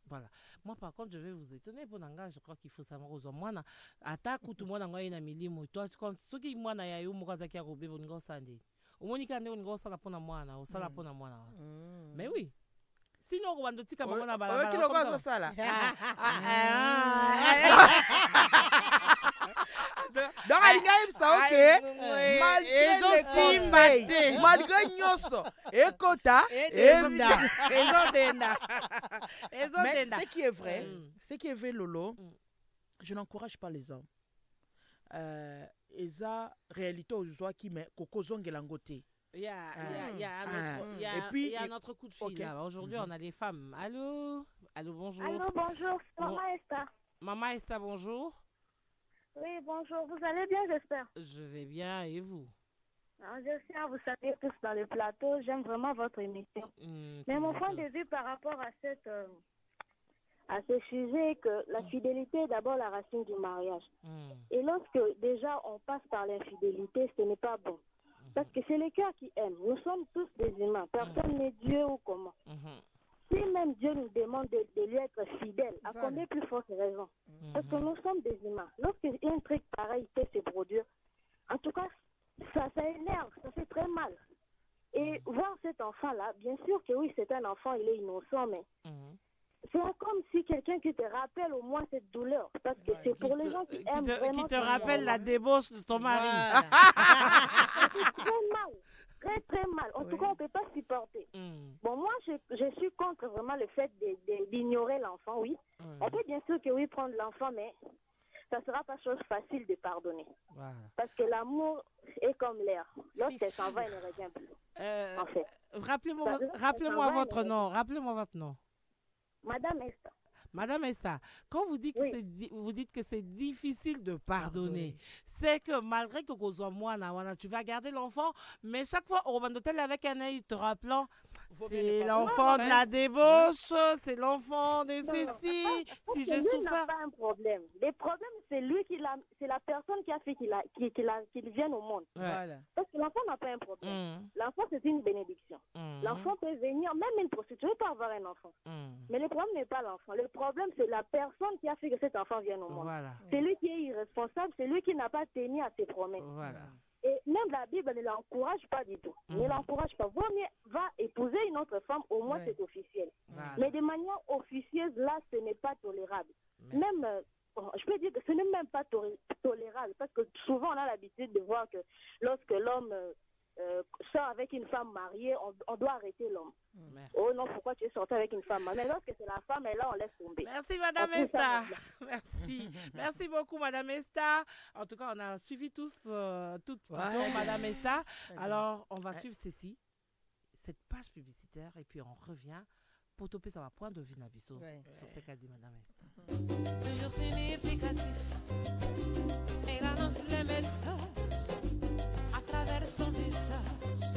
Voilà. Moi, par contre, je vais vous étonner. Pour Nanga, je crois qu'il faut savoir aux hommes. Attaque ou tout le monde a une milimo. Toi, quand ceux qui m'ont a eu Mukazaki a robé, on sandi. Au moins, il y a une grosse salle pour moi, au salle pour moi. Mais oui. Sinon, on va nous dire qu'on a balade. Qui le ça là? Donc, il y a ça, ok. Malgré Nyoso, Ekota, mais ce qui est vrai, Lolo, je n'encourage pas les hommes. Eza réalité aujourd'hui qui met Coco Zongelangote. Il y a un autre coup de fil. Aujourd'hui, on a des femmes. Allô, bonjour. Allô, bonjour. Maman Esther. Maman Esther, bonjour. Oui, bonjour. Vous allez bien, j'espère? Je vais bien, et vous? J'espère vous saluer tous dans le plateau. J'aime vraiment votre émission. Mais mon point de vue par rapport à ce sujet, que la fidélité est d'abord la racine du mariage. Et lorsque déjà on passe par l'infidélité, ce n'est pas bon. Parce que c'est le cœur qui aime. Nous sommes tous des humains. Personne n'est Dieu ou comment. Si même Dieu nous demande de lui être fidèle, à combien plus forte raison? Parce que nous sommes des humains. Lorsqu'un truc pareil peut se produire, en tout cas, ça énerve, ça fait très mal. Et voir cet enfant-là, bien sûr que oui, c'est un enfant, il est innocent, mais c'est comme si quelqu'un qui te rappelle au moins cette douleur. Parce que c'est pour les gens qui aiment vraiment. Qui te rappelle la débauche de ton mari. C'est très mal. Très très mal. En tout cas, on ne peut pas supporter. Bon, moi, je suis contre vraiment le fait d'ignorer l'enfant, oui. On peut bien sûr que oui, prendre l'enfant, mais ça ne sera pas chose facile de pardonner. Parce que l'amour est comme l'air. Lorsqu'elle s'en va, elle ne revient plus. En fait. Rappelez-moi votre nom. Rappelez-moi votre nom. Madame Esther. Madame Esther, quand vous dites que c'est difficile de pardonner, c'est que malgré que vous moi, tu vas garder l'enfant, mais chaque fois au d'hôtel avec un œil te rappelant, c'est l'enfant de la débauche, c'est l'enfant de ceci. Si j'ai souffert. Pas un problème. Le problème, c'est la personne qui a fait qu'il vienne au monde. Voilà. Parce que l'enfant n'a pas un problème. L'enfant, c'est une bénédiction. L'enfant peut venir, même une prostituée peut avoir un enfant. Mais le problème n'est pas l'enfant. Le problème, c'est la personne qui a fait que cet enfant vienne au monde. Voilà. C'est lui qui est irresponsable, c'est lui qui n'a pas tenu à ses promesses. Voilà. Et même la Bible ne l'encourage pas du tout. Ne l'encourage pas. Vaut mieux va épouser une autre femme, au moins c'est officiel. Voilà. Mais de manière officieuse, là, ce n'est pas tolérable. Même, je peux dire que ce n'est même pas tolérable, parce que souvent on a l'habitude de voir que lorsque l'homme sort avec une femme mariée, on doit arrêter l'homme. Oh non, pourquoi tu es sorti avec une femme mariée? Mais lorsque c'est la femme, et là, on laisse tomber. Merci, Madame Esther. Merci. Merci beaucoup, Madame Esther. En tout cas, on a suivi tous, Madame Esther. Alors, on va suivre ceci. cette page publicitaire et puis on revient pour toper ça va point de vue Nabiso sur ce qu'a dit Madame Esther. Toujours significatif, elle annonce les messages à travers son visage.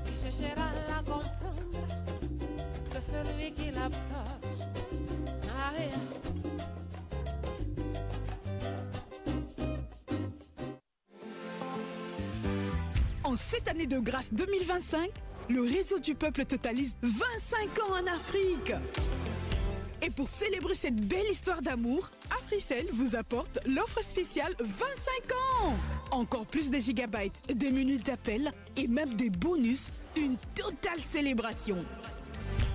Qui cherchera à la comprendre que celui qui l'approche. Ah, yeah. En cette année de grâce 2025, le réseau du peuple totalise 25 ans en Afrique. Et pour célébrer cette belle histoire d'amour, Africell vous apporte l'offre spéciale 25 ans. Encore plus de gigabytes, des minutes d'appel et même des bonus, une totale célébration.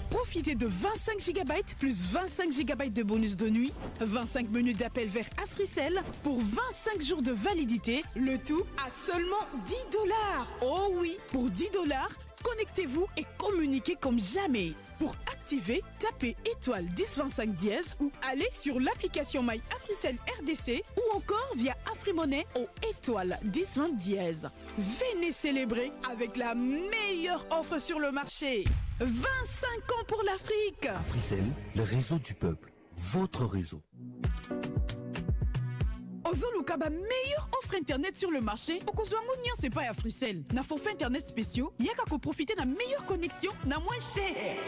Profitez de 25 GB plus 25 GB de bonus de nuit, 25 minutes d'appel vers Africell pour 25 jours de validité, le tout à seulement $10. Oh oui, pour $10, connectez-vous et communiquez comme jamais. Pour activer, tapez étoile 1025 dièse ou allez sur l'application My Africell RDC ou encore via Afrimonnaie au étoile 1020 dièse. Venez célébrer avec la meilleure offre sur le marché. 25 ans pour l'Afrique. Africell, le réseau du peuple, votre réseau. Ozolukaba meilleure offre internet sur le marché. Okozwango nyon c'est pas Africell. Na forfait internet spéciaux, yaka ko profiter de la meilleure connexion, na moins cher.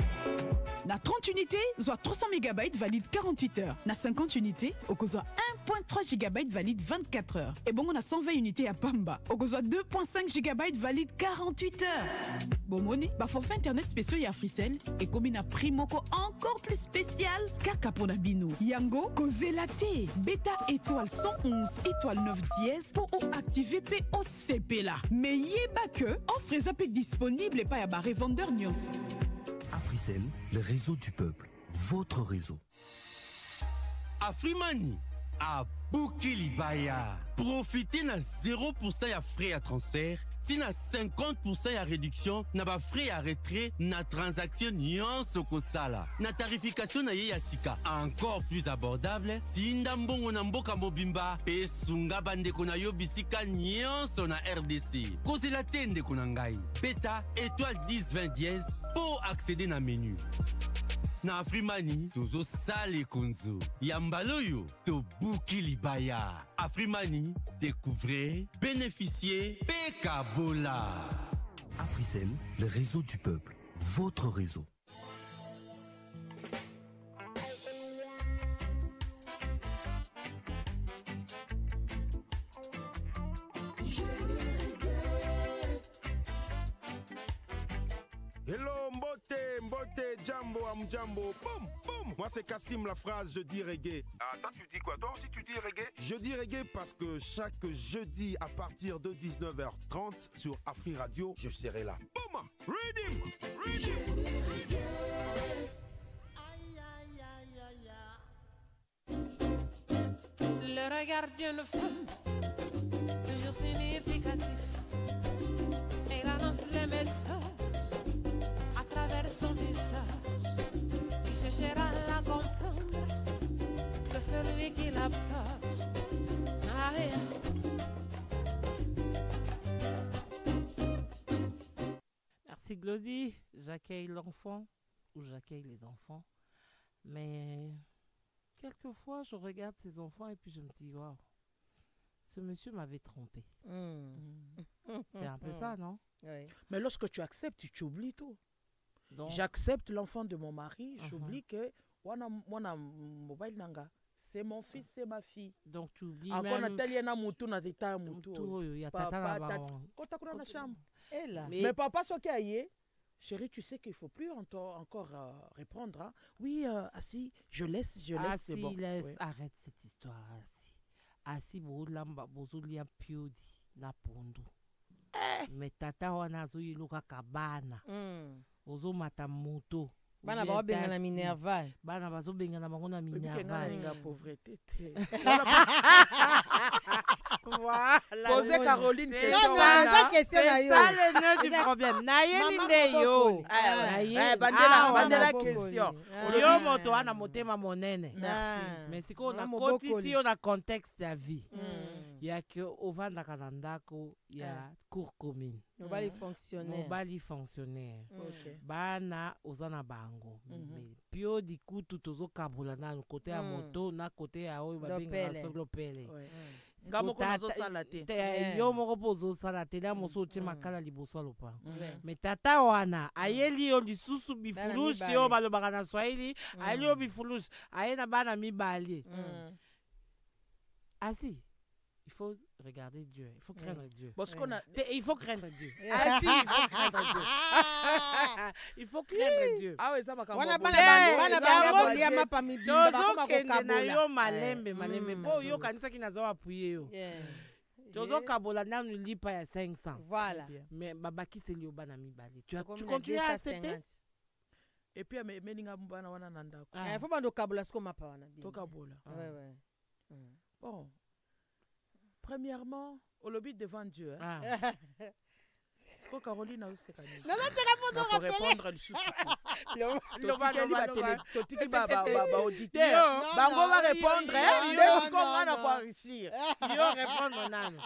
Na 30 unités, soit 300 MB valide 48 heures. Na 50 unités, okozwa 1.3 GB valide 24 heures. Et bon, on a 120 unités à Pamba. Okozwa 2.5 GB valide 48 heures. Bon, moni, bah forfait internet spéciaux y Africell et combine à Primoko encore plus spécial kaka pour Nabino. Yango, Kozelate, Beta étoile 111 étoile 9 dièse pour activer POCP là. Mais yeba que offre zappé disponible et pas à barrer vendeur nyons. Africell, le réseau du peuple, votre réseau. Afrimani, à Boukilibaya. Profitez na 0% à frais à transfert. Si na 50% à réduction, na ba frais à retrait, na transaction nyonso kosala. Na tarification na ye ya sika encore plus abordable. Si ndambongo na mboka mobimba, pe sunga bandeko na yo bisika nyonso na RDC. Kozela tende konangai. Beta étoile 1020 dièse pour accéder na menu. Na Afrimani, tozo sale konzo. Yambaloyo, to Boukilibaya. Afrimani, découvrez, bénéficiez, Pekabola. Africell, le réseau du peuple, votre réseau. Hello Mbote, Jambo, Amjambo, boum, boum. Moi c'est Kassim, la phrase je dis reggae. Ah, toi tu dis quoi? Toi aussi tu dis reggae? Je dis reggae parce que chaque jeudi à partir de 19h30 sur Afri Radio, je serai là. Boum, Rhythm. Le regard d'une femme, toujours significatif, elle annonce les messages à travers son visage. Qui cherchera à la comprendre que celui qui l'approche. Ah, yeah. Merci Glody, j'accueille l'enfant ou j'accueille les enfants, mais quelquefois je regarde ces enfants et puis je me dis waouh, ce monsieur m'avait trompé. C'est un peu ça, non? Oui. Mais lorsque tu acceptes, tu oublies tout. Donc, j'accepte l'enfant de mon mari, j'oublie que c'est mon fils, c'est ma fille. Donc tu oublies même... Mais papa, ce qu'il y a, chérie, tu sais qu'il ne faut plus encore répondre. Hein? Oui, assis, je laisse, c'est bon. Laisse, oui. Arrête cette histoire, assis. Assis, bozulia piodi na pondo. Mais tata wana zo yiluka kabana. Ozo mata moto. Bana ba benga na Minerval. Bana bazo benga na bango na Minerval. La pauvreté. Voilà. Posez Caroline question. Non, ça question na yo. C'est ça le nœud du problème. Na yeli nde yo. Bandela question. Yo moto ana motema monene. Merci. Mais siko na koti si on a contexte ya vie. Ya que ovanda kanandako ya cour commune. Mobali fonctionnaire. Mobali fonctionnaire. Ok. Bana ozana bango. Mais pio di kutu tozo kabula na côté à moto na côté à oyo babinga solo pele. Ngamo ko nazo salate. Yo moko pozo salate la moso che makala liboso lopa. Mais tata wana ayeli yo lisusu bifulushi yo balobaka na Swahili, ayeli yo bifulushi, ayena bana mibali. Ah si, il faut regarder Dieu, il faut craindre Dieu. Parce qu'on a... Il faut craindre Dieu. Ah si, il faut craindre Dieu. Il faut craindre Dieu. Ah oui, ça va quand Wana même. bana bolia mapa mibimba bakoma ko na yo kabola. malembe po yo kanisa kinazo appuyer yo. Tozo kabola na lipa ya 500. Voilà. Mais babaki c'est li obana mibali. Tu continues à accepter? Et puis meninga mbana wana nanda. Il faut bando kabola sko mapa wana. To kabola. Ouais. Bon. Premièrement, au lobby devant Dieu. Est-ce que Caroline a eu ses canaux? Non, tu réponds pour répondre le sous. Totiki ba auditeur. Bango va répondre. Yo répondre nano.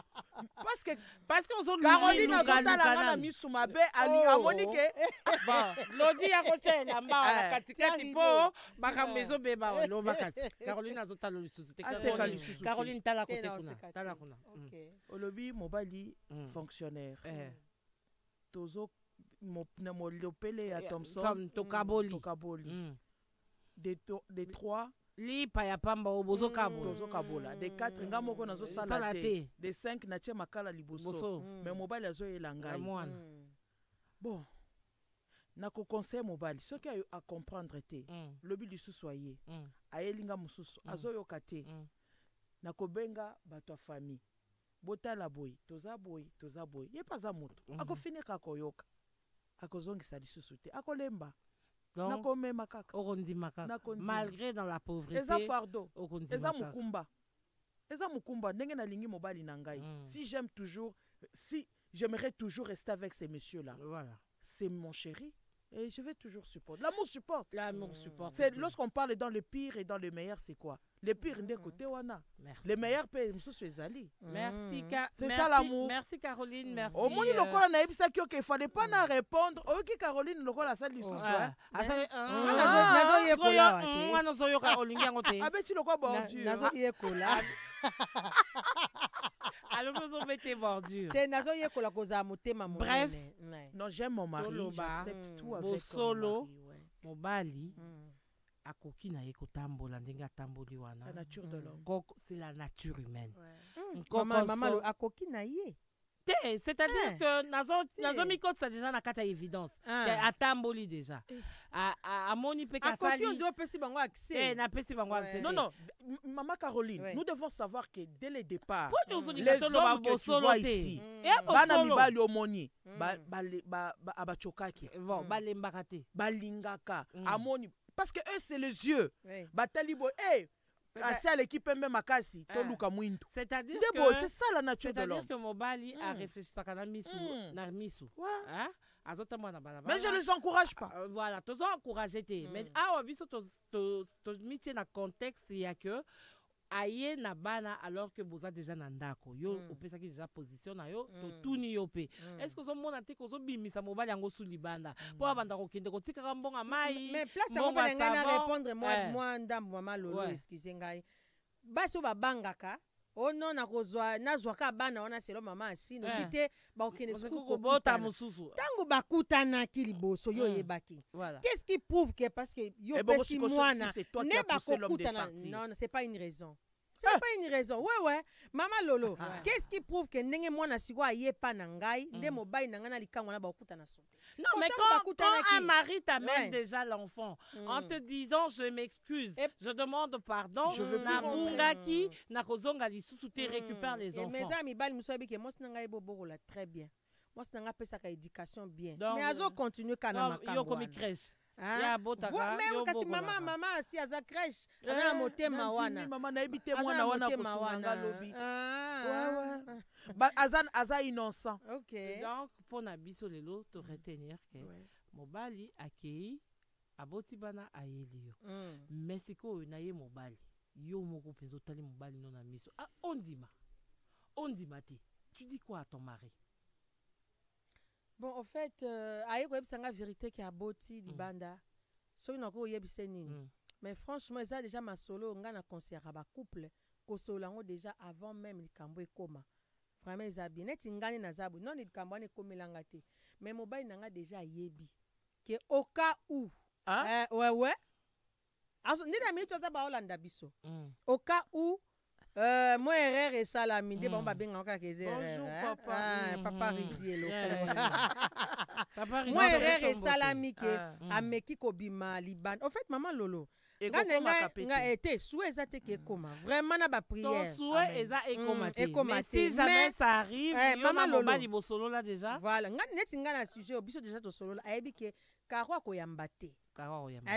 Parce qu'on sont Caroline a zota la ngana misumabe ali amonike. Bon, lodi ya kochela mbao na katikati po baka mezo beba no bakasi. Caroline a zota lo lisusu. Caroline tala kote kuna. Tala kuna. Au lobby mobali fonctionnaire. Tozo molopele ya Thompson tokaboli des trois lipa ya pamba obozo kabola tozo kabola des 4 nga moko nazo sala te des 5 na tie makala liboso mais mobali azo elanga bon na ko conseil mobali ce qui a comprendre te lobi lisusu aye ayelinga mususu azo yoka te na ko benga bato ya famille botala boy toza boy ye paza moto akofinika koyoka akozongisa lisusu te akolemba nakomema kaka okondima kaka malgré dans la pauvreté eza fardo eza mukumba ndenge nalingi mobali na ngai si j'aimerais toujours rester avec ces messieurs là voilà c'est mon chéri et je vais toujours supporter. L'amour supporte. C'est lorsqu'on parle dans le pire et dans le meilleur, c'est quoi? Le pire des côtés wana. Le meilleur paye Zali. Merci c'est ça l'amour. Merci Caroline, merci. Au moins lokola na ebisa ki OK, fallait pas na répondre. OK Caroline lokola sali susu. Nazo yekola. Wana zo yoka olingi yango te. Abeti lokola bordure. Nazo yekola. Alors nous on mettait bordure. Te nazo yekola koza motema mo. Bref, non, j'aime mon mari, j'accepte tout avec solo mobali akoki na yeko tambola ndenge tamboli wana. La nature de l'homme. C'est la nature humaine. Maman akoki na ye. C'est-à-dire que nazo mikot ça déjà na kata évidence. Atamboli déjà. A moni pe kasali. Akoki on dit opesi bango accès. Na pesi bango accès. Non, maman Caroline, nous devons savoir que dès le départ, les hommes que tu vois ici, bana mibali omoni, abachokaki. Bon, balembaka te. Balingaka. Amoni parce que eux c'est les yeux. Batalibo à l'équipe même makasi toluka mwindu. C'est-à-dire que c'est ça la nature de l'homme. C'est-à-dire que mobali a réfléchi ça kana misu na misu. Hein? Mais je ne les encourage pas. Voilà, tous encourager te. Mais awa biso to mitie na contexte ya que aye na bana alors que boza déjà na ndako yo opesa ki déjà position na yo to tuni yo pe. Est-ce que zo mona te ko zo bimisa mobali yango su libanda po abanda ko kende ko tika mbonga mai. Mais place na mobali ngana répondre moi ndambo mama lolo excusez ngai. Baso babangaka ono na kozwa nazwaka bana wana selo mama asino bite ba okene suku bota mususu tango bakutana ki liboso yo yebaki. Qu'est-ce qui prouve que parce que yo pesi mwana ne bakutana non c'est pas une raison. C'est pas une raison. Ouais. Maman Lolo, qu'est-ce qui prouve que ndenge mwana siko aye pa na ngai, nde mobali na ngana likango na bakutana sote. Non, mais quand un mari t'amène déjà l'enfant en te disant je m'excuse, je demande pardon, na bungaki na kozonga lisusu te récupère les enfants. Mes amis bali musabi ke mos na ngai bobola très bien. Mos na nga pesa ka éducation bien. Mais azo continuer kana makambo. Yo comme crèche. Ya botaka yo kasi mama si aza crèche ana motema wana mama na ebite mwana wana kosunga lobi aza innocent. OK donc pour na biso lelo to retenir que mobali akei aboti bana ayeli yo mais siko na ye mobali yo moko penzo tali mobali non na miso ondima te tu dis quoi à ton mari? Bon, en fait, aïe, c'est la vérité qui a boti libanda. Soki na ko yebise nini. Mais franchement, ça déjà ma solo nga na concert ba couple ko solango déjà avant même likambo ekoma. Vraiment ils bien net ngani na zabu non likambo ne komelanga te. Mais mobile nanga déjà yebi que au cas où ouais aso ni na minute za ba Holanda biso. Au cas où moi erreur et salami de bon ba benga ka keze. Bonjour papa. Papa ridielo. Moi erreur et salami que ameki kobima liban. En fait maman Lolo nga été souhait ça te que comment vraiment na ba prière. Ton souhait eza ekomate. Mais si jamais ça arrive, maman Lolo ba solo là déjà. Voilà, nga neti nga na sujet biso déjà to solo là ayebi que karo ko yambate.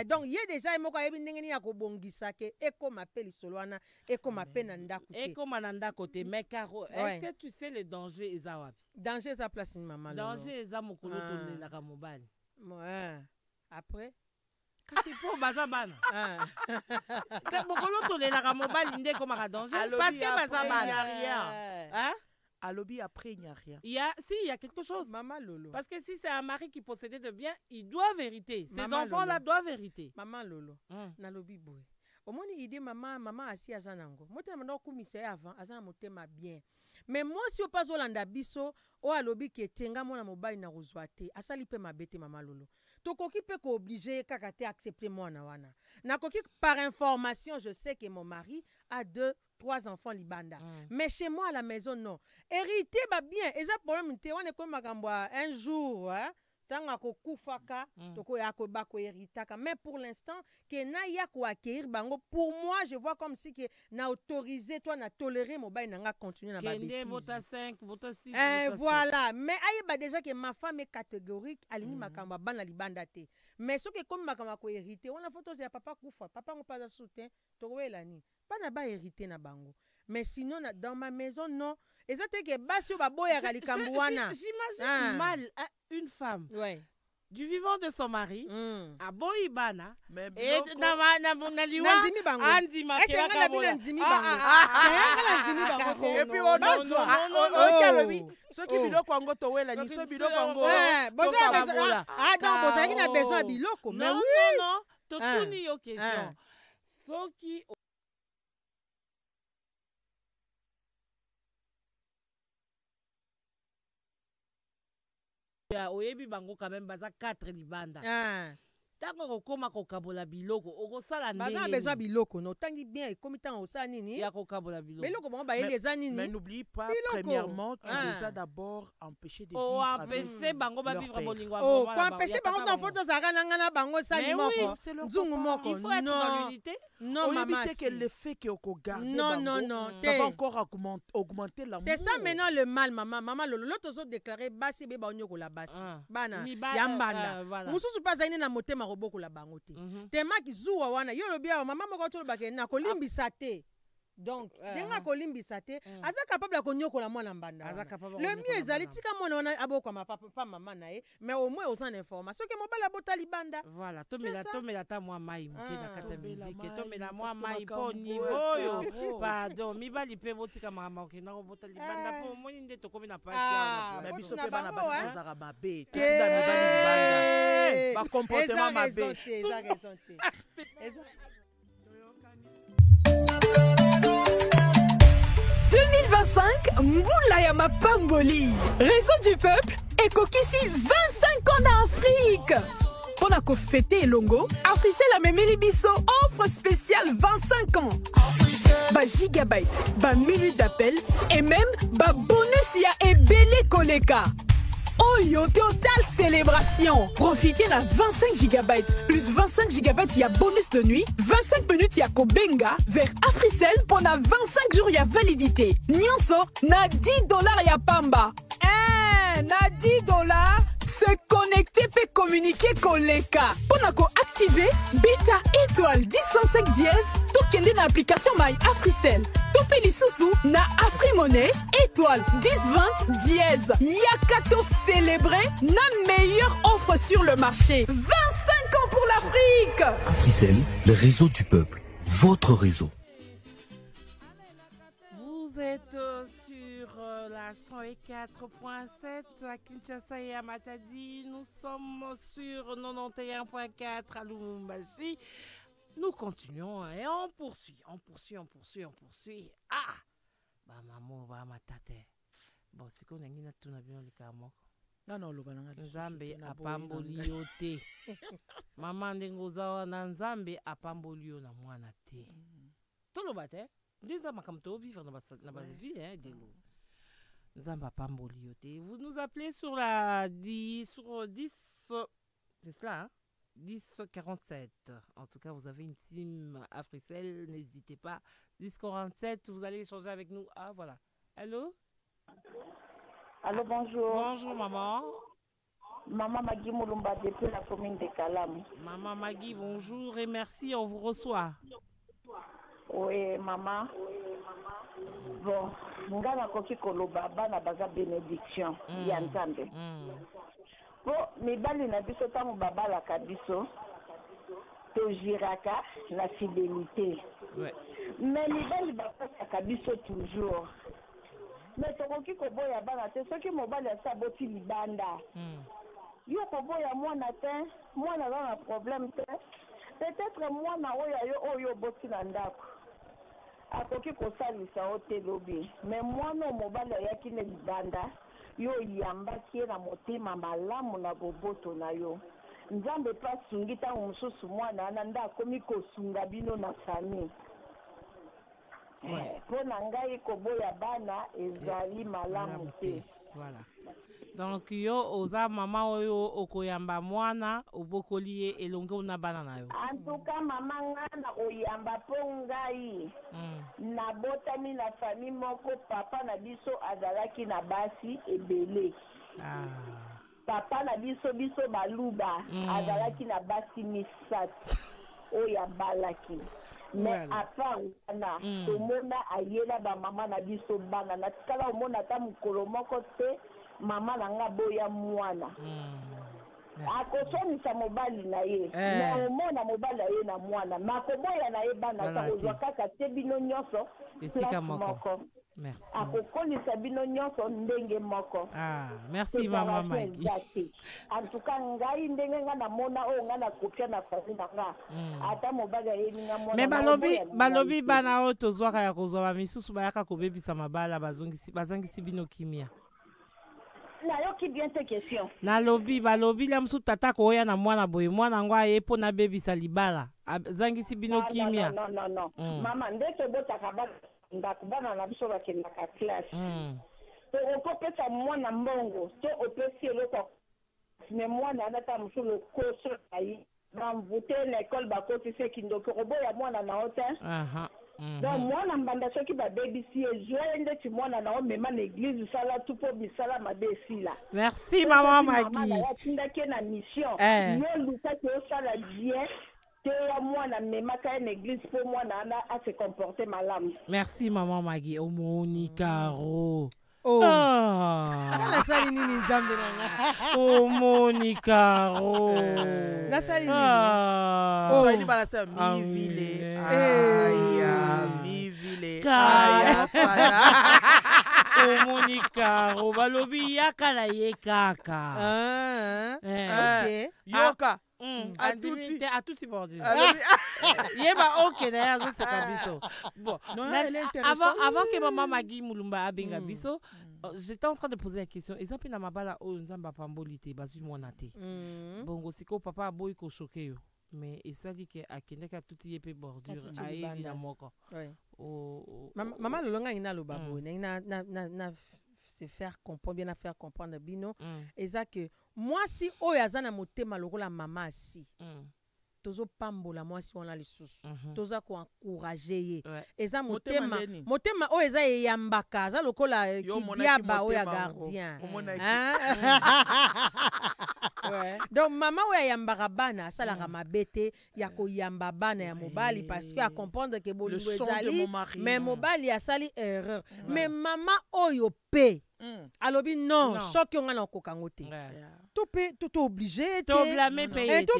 Donc il y a déjà moko ayebi ndenge ni ya ko bongisa ke ekoma pe lisolo wana ekoma pe na ndako te. Ekoma na ndako te mais Caro, est-ce que tu sais le danger eza wapi? Danger eza place ni maman Lolo. Danger eza mokolo to la ka mobali. Ouais. Après kasi po baza bana. Mokolo to la ka mobali nde koma ka danger parce que baza bana rien. Hein? À lobby après il n'y a rien. Il y a quelque chose. Maman Lolo. Parce que si c'est un mari qui possédait de biens, il doit vériter. Ces enfants là doivent vériter. Maman Lolo. Na lobby boy. Au moins il dit maman assis à zanango. Moi te mando commissaire avant azana motema bien. Mais moi si o pas Holanda biso o a lobby qui tenga mona mobile na rozwate. Asali pe mabete maman Lolo. Tokoki peut obligé kakate accepter moi na wana. Na koki par information, je sais que mon mari a 2-3 enfants libanda. Mais chez moi à la maison non. Hérité ba bien, et ça problème te on est comme makamboa un jour hein. Tanga ko kufaka toko ya ko ba ko héritaka mais pour l'instant que na ya ko accueillir bango pour moi je vois comme si que na autorisé toi na tolérer mon bail nanga continuer na ba bêtise. Kende bota 5, bota 6. Voilà, mais aïba déjà que ma femme est catégorique alini makamba bana libanda te. Mais ce que comme makamba ko hérité, on a photo ya papa kufa, papa ngo pas soutien, toko elani. Pas na ba hérité na bango. Mais sinon dans ma maison non. Et ça que basio baboya kalikambouana. J'imagine mal une femme. Ouais. Du vivant de son mari, à Boïbana, et Naliwa, Andi Makela Kabola. Et puis on a ceux qui biloko Congo Towela, ni ceux biloko Congo. Ah donc vous avez besoin de biloko. Mais oui, non, tout ni yo question. Ceux qui oyebi bango quand même baza 4 libanda. Tango koma ko kabola biloko okosala ndenge. Baza besoin biloko no tangi bien et comme tant osala nini? Ya ko kabola biloko. Biloko bon ba yeli ezanini. Mais n'oublie pas premièrement tu les as d'abord empêché de vivre. Empêcher bango ba vivre bolingo. Oh, ko empêcher bango dans photo zaka nanga bango sali moko. Nzungu moko. Il faut être dans l'unité. Non maman. Éviter que l'effet que ko garder. Non. Ça va encore augmenter l'amour. C'est ça maintenant le mal maman. Maman l'autre zo déclarer basi be ba onyoko la basi. Bana. Yambanda. Mususu pas zaine na motema roboko la bangote. Tema ki zuwa wana yo lobia mama moko to lobake na kolimbisa te. Donc denga kolimbisa te aza capable ya konyokola mwana mbanda. Le mieux ezali tika mwana wana aboko ma papa maman na ye mais au moins osan information que mobala bota libanda. Voilà, tomela ta moi mai muke na kata musique, tomela moi mai po niveau yo. Pardon, mibali pe botika mama ke na bota libanda po moni nde to komi na pasi ya. Na biso pe bana basi za mabe. Tida mibali libanda. Ba comportement mabe. Eza raison te. 2025, Mboula ya Mapamboli. Réseau du peuple et Kokisi 25 ans d'Afrique. Pour la fêter Longo, Africell a même Bisso offre spéciale 25 ans. Ba gigabyte, ba minute d'appel et même ba bonus ya ebele koleka. Oyo total célébration. Profitez la 25 GB plus 25 GB y a bonus de nuit, 25 minutes y a Kobenga vers Africell pendant 25 jours y a validité. Nyonso na $10 y a Pamba. Na $10 se connecter peut communiquer koleka. Ponako activer beta étoile 1025 dièse tokende na application My Africell. Topé lisusu na AfriMonnaie étoile 1020 dièse. Yakato célébrer la meilleure offre sur le marché. 25 ans pour l'Afrique. Africell, le réseau du peuple. Votre réseau. Vous êtes sur la à 104.7 à Kinshasa et à Matadi. Nous sommes sur 91.4 à Lubumbashi. Nous continuons et on poursuit. Ah! Bah maman, bah ma tate. Bon, c'est qu'on a une tout na bien le camok. Non, le balanga. Nzambe apamboli yo te. Maman ndengoza na Nzambe apamboli yo na mwana te. Tolo bate. Déjà makamto vivre na ba vie hein de l'eau. Nzambe apamboli yo te. Vous nous appelez sur la 10 c'est cela hein? 1047. En tout cas, vous avez une team Africell, n'hésitez pas. 1047, vous allez échanger avec nous. Ah, voilà. Allô? Allô, bonjour. Bonjour, maman. Maman Magui Moulumba, depuis la commune de Kalam. Maman Magui, bonjour et merci, on vous reçoit. Oui, maman. Bon, nga nakoki koloba bana baza bénédiction ya Nzambe. Po mibali na biso tango babalaka biso toziraka na fidélité. Ouais. Mais mibali bakosaka biso toujours. Mais tokoki koboya bana te soki mobali asaboti libanda. Yo koboya mwana te, mwana na problème te. Peut-être mwana oyo boti na ndako. Akoki kosalisa o te lobi. Mais mwana mobali ayaki na libanda. Yo yambaki na motema malamu na boboto na yo. Nzambe pa sungi tango mususu mwana na nda akomi kosunga bino na famille. Po na ngai koboya bana ezali malamu te. Voilà. Donc yo oza mama oyo okoyamba mwana obokoli ye elonge una bana na yo. En tout cas mama ngana oyamba po ngai. Na botami na famille moko papa na biso azalaki na basi ebele. Papa na biso baluba azalaki na basi misatu oya balaki. Mais après na tomona ayela ba mama na biso bana na tikala omona ta mukolo moko te mama na nga boya mwana. Akosomisa mobali na ye. Na omona mobali ye na mwana. Makoboya na ye bana ta ozwa kaka te bino nyonso. Esika moko. Merci. Akokolisa bino nyonso ndenge moko. Merci maman Magui. En tout cas ngai ndenge nga na mona o nga na kopia na fasi na nga. Ata mobali ye ninga mona. Mais balobi bana o tozwaka ya kozwa ba misusu bayaka kobebisa mabala bazangisi bino kimia. Nayoki bien tes questions. Balobi la msu tata ko oya na mwana boye mwana ngwa ye po na bebisa libala. Zangisi bino kimia. Non. Mama ndeke botaka bana ndakubana na biso bakendaka classe. To okopesa mwana mbongo, to opesi eloko. Mais mwana anata musu le koso ayi. Bamvute l'école bakoti se kindoko oboya mwana na hota. Donc mwana mbanda soki ba babysy joinde ti mwana na o mema na église sala tout po bisala mabesila. Merci maman Magui. Maman ya tindaki na mission. Yo luka te sala bien. Te mwana mema ka na église po mwana ana a se comporter malamu. Merci maman Magui. Oh Monicaro. Na sali nini Nzambe nanga. Oh Monicaro. Na sali nini. So ini bala sa mi vile. Aya mi vile. Aya faya. Oh Monicaro balobi yakala ye kaka. OK. Yoka. À tout bordi. Yeba OK d'ailleurs zo se kabiso. Bon, avant que maman Magui Moulumba abenga biso, j'étais en train de poser la question. Exemple na mabala o nzamba pambolité bazui mwana te. Bongo siko papa boy ko choqué yo. Mais esali ke akendeka tuti yepe bordure ayi na moko. Maman lolonga ina lo babo na se faire comprendre bien à faire comprendre bino et ça que moi si oyazana motema lokola mama si tozo pambola moi si on a les sous toza ko encourager ye eza motema o eza yambaka za lokola kidiaba o ya gardien donc mama o yambaka bana sala ramabete ya ko yamba bana ya mobali parce que a comprendre que bolingo ezali mais mobali asali erreur mais mama oyo pe alobi non choc yo nga na kokango te to obligé te to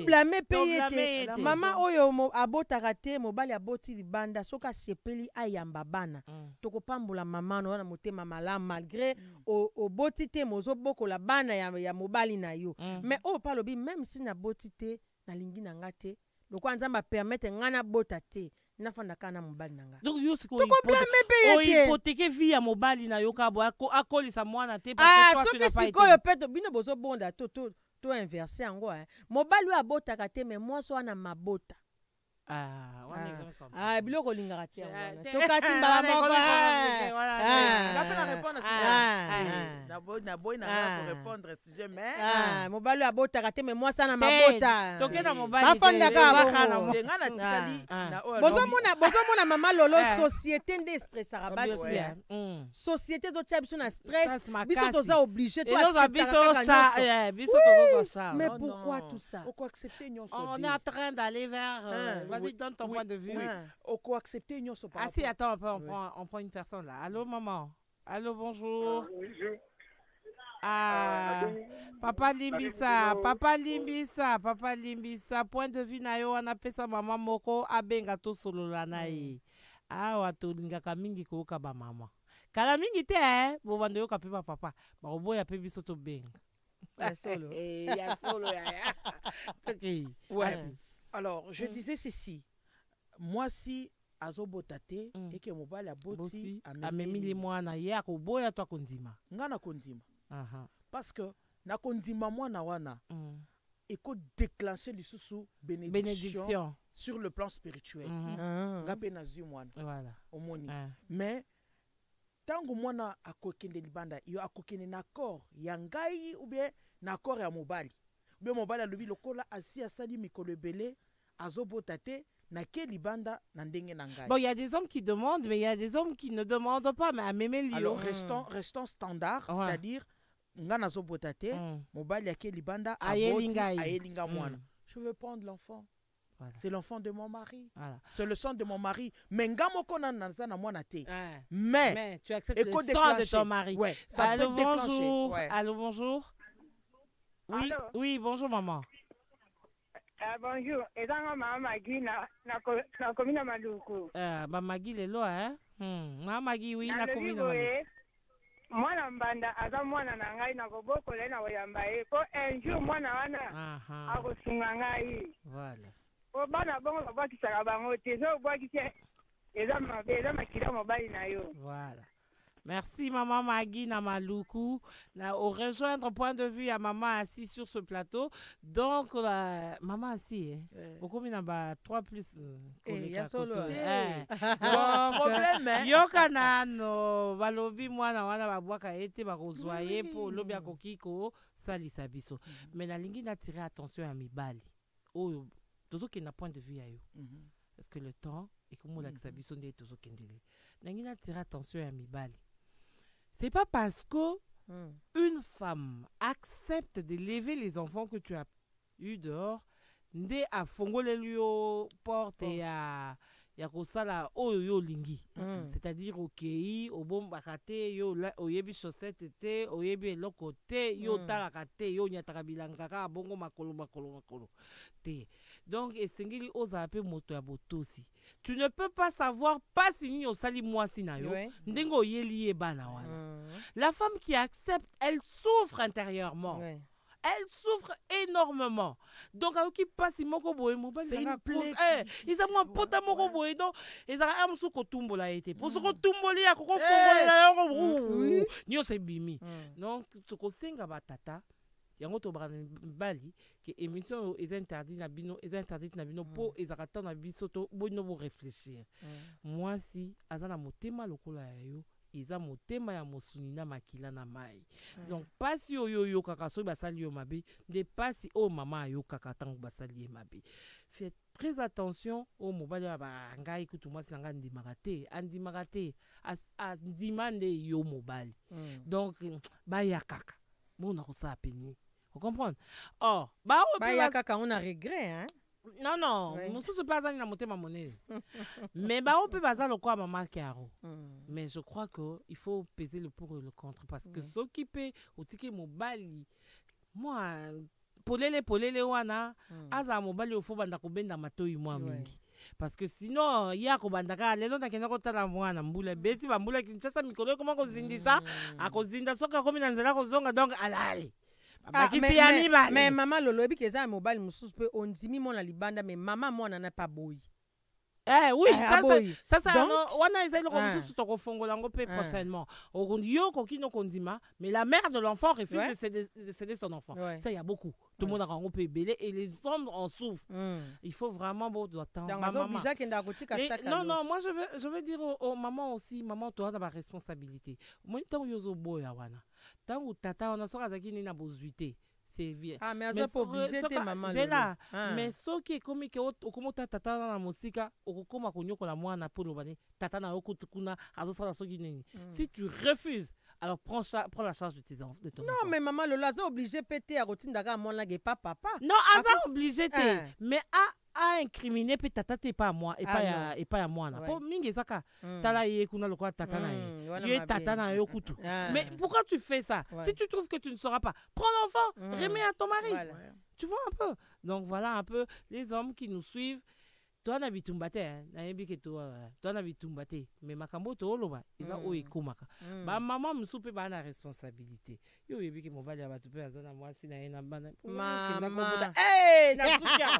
blâmer payer te mama oyo abotaka te mobali aboti libanda soki asepeli ayamba bana tokopambola mama no na motema malamu malgré oboti te mozobokola bana ya mobali na yo mais oyo pa alobi même si naboti te nalingi na nga te lokwa nzambe apermettre nga nabota te nafanda kana mobali nanga donc yo siko hypothèque vie ya mobali na yo kabo akolisa mwana te parce que toi tu n'as pas été sikoyo peto bino bozo bonda to inverser yango mobali oyo abotaka te mais mwasi wana mabota biloko olingaka te tokati mbala moko naboyi nanga korépondre sujet mais mobali oyo abotaka te mais mwasi wana mabota bafandaka nga natikali bozomona mama lolo société nde stressaka basi société ezotia biso na stress biso toza obligé mais pourquoi tout ça on est en train d'aller vers vas-y, donne ton point de vue. Oko accepter nyonso par si, attends, on prend une personne là. Allô, maman. Allô, bonjour. Papa Limbisa, point de vue na yo wana pesa mama moko abenga to solola na ye. Wato lingaka mingi koka ba mama. Kala mingi te bo bando yo ka pe papa. Ba oboya pe biso to benga. Ya solo. Ya solo ya. Alors, je disais ceci. Moi, si azobotate et que mobali aboti amemili mwana ya ko boya to kondima. Nga na kondima. Parce que na kondima mwana wana eko déclencher lisusu bénédiction sur le plan spirituel. Nga pe na zui mwana. Voilà. Omoni. Mais tango mwana akokende libanda, yo akokende na corps ya ngai ou bien na corps ya mobali. Bien mobali alobi lokola asi asali mikolo ebele azobotate na ke libanda na ndenge na ngai. Bon, il y a des hommes qui demandent, mais il y a des hommes qui ne demandent pas, mais à même lieu. Alors restons standard, c'est-à-dire nga nazobotate mobali ya ke libanda ayelinga mwana. Je veux prendre l'enfant. Voilà. C'est l'enfant de mon mari. Voilà. C'est le sang de mon mari. Mais nga moko na naza na mwana te. Mais tu acceptes le sang de ton mari. Ouais, ça peut déclencher. Ouais. Allô, bonjour. Oui, allô? Oui, bonjour maman. Bonjour. Et dans maman Magui na commune Maluku. Ba Magui lelo maman Magui oui na commune Maluku. Mwana mbanda aza mwana na ngai na koboko le na oyamba ye ko un jour mwana wana akosunga ngai. Voilà. O bana bongo babakisaka bango te so obakise eza makila mobali na yo. Voilà. Merci maman Magui na Maluku. Au rejoindre point de vue à maman assis sur ce plateau. Donc maman assis beaucoup mina ba 3 plus ya solo problème yoka nano balobi mwana wana babwaka ete bakozwa ye po lobi akokiko salisa biso. Mais nalingi na tirer attention à mibali. Oyo tozoki na point de vue ya yo. Parce que le temps et comme la biso nde tozokendele. Nalingi na tirer attention à mibali. C'est pas parce que une femme accepte de lever les enfants que tu as eu dehors, nde a fongole lui porte ya kosala oyo lingi. C'est-à-dire okei obombaka te yo oyebi chaussette te oyebi eloko te yo talaka te yo nyataka bilangaka bongo makolo te. Donc esengeli ozala pe moto ya botosi. Tu ne peux pas savoir pas si osali mwasi na yo ndenge oyeli ye bana wana. La femme qui accepte, elle souffre intérieurement. Elle souffre énormément. Donc, à qui passe moko boy, c'est une plaie. Ils ont un pota moko boy, donc ils ont un soko tumbo la été. Pour ce que tumbo li a koko fongo la yo c'est bimi. Donc, ce que senga batata, yango to bali que émission est interdite na bino po ezakata na bisoto bono bo réfléchir. Moi si azana motema lokola yo iza motema ya mosuni na makila na mai. Donc pasi yo kaka so basali yo mabe, de pasi o mama yo kaka tango basali mabe. Faites très attention au mobali ba ngai kutu mwasi nga ndimaka te as ndimande yo mobali. Donc ba ya kaka mona ko sa peni. Vous comprenez? Oh, ya kaka on a regret hein. Non, mosusu mpe azali na motema monene. Mais bao mpe baza lokola mama Caro. Mais je crois qu'il faut peser le pour et le contre parce que soki mpe otiki mobali moi polele wana aza mobali ofo banda kobenda matoi mwa mingi. Parce que sinon ya kobandaka lelo nakenda kotala mwana mbula beti bambula Kinshasa mikolo koma kozindisa akozinda soka komi na nzela kozonga donc alale. Mais maman Lolo ebi keza mobile mususu pe ondimi mona libanda mais maman mwana na pas boy. Oui, ça wana ezali ko mususu to kofongola ngo pe prochainement. Okundi yo kokino kondima mais la mère de l'enfant refuse de céder son enfant. Ça il y a beaucoup. Tout le monde a rengo pe belé et les hommes en souffrent. Il faut vraiment beaucoup d'attendre. Non, moi je veux dire aux mamans aussi, maman toi ta responsabilité. Moi tant yozo boya wana. Tant ou tata on a soka zakini na bozuité. C'est bien. Mais ça pas obligé te maman. C'est là. Mais ce qui est comme que okomo tata na musika okoma konyokola mwana polo bane tata na okutukuna azosala soki nini. Si tu refuses alors prends la charge de tes enfants de ton enfant. Non mais maman Lola ça obligé péter à routine daga mon la pas papa. Non, ça obligé mais a incriminé peut tata t'es pas à moi et pas à moi na. Pour mingi saka tala ye kuna lokwa tata na ye. Ye tata na yo kutu. Mais pourquoi tu fais ça? Si tu trouves que tu ne sauras pas, prends l'enfant, remets à ton mari. Tu vois un peu. Donc voilà un peu les hommes qui nous suivent. Toi na bitumbate nayebi ke toi na bitumbate mais makambo to loba eza o ekomaka ba maman musupe ba na responsabilité yo yebi ke mobali abatu pe azana mwasi na ena bana maman na suka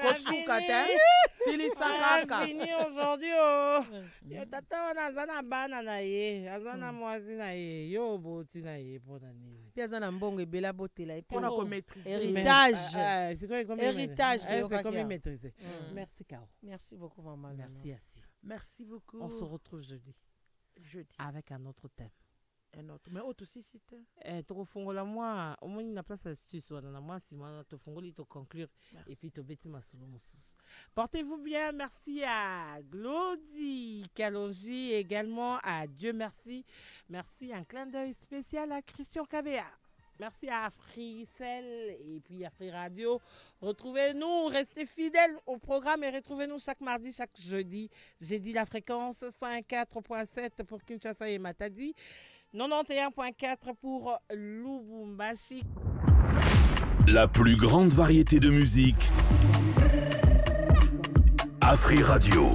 kosuka te sili sakaka fini aujourd'hui yo tata na azana bana na ye azana mwasi na ye yo boti na ye pona nini pia azana mbongo ebela botela et pona ko maîtriser héritage c'est quoi comme héritage c'est comme maîtriser. Merci Caro. Merci beaucoup maman. Merci Assi. Merci beaucoup. On se retrouve jeudi avec un autre thème. Un autre. Mais autre aussi c'était. Tu fongola moi au moins na place astuce wana moi si moi to fongoli to conclure et puis to beti masolo mususu. Portez-vous bien. Merci à Glody Kalonji également à Dieu merci. Merci un clin d'œil spécial à Christian Kabea. Merci à Africell et puis à Free Radio. Retrouvez-nous, restez fidèles au programme et retrouvez-nous chaque mardi, chaque jeudi. J'ai dit la fréquence 104.7 pour Kinshasa et Matadi, 91.4 pour Lubumbashi. La plus grande variété de musique. Free Radio.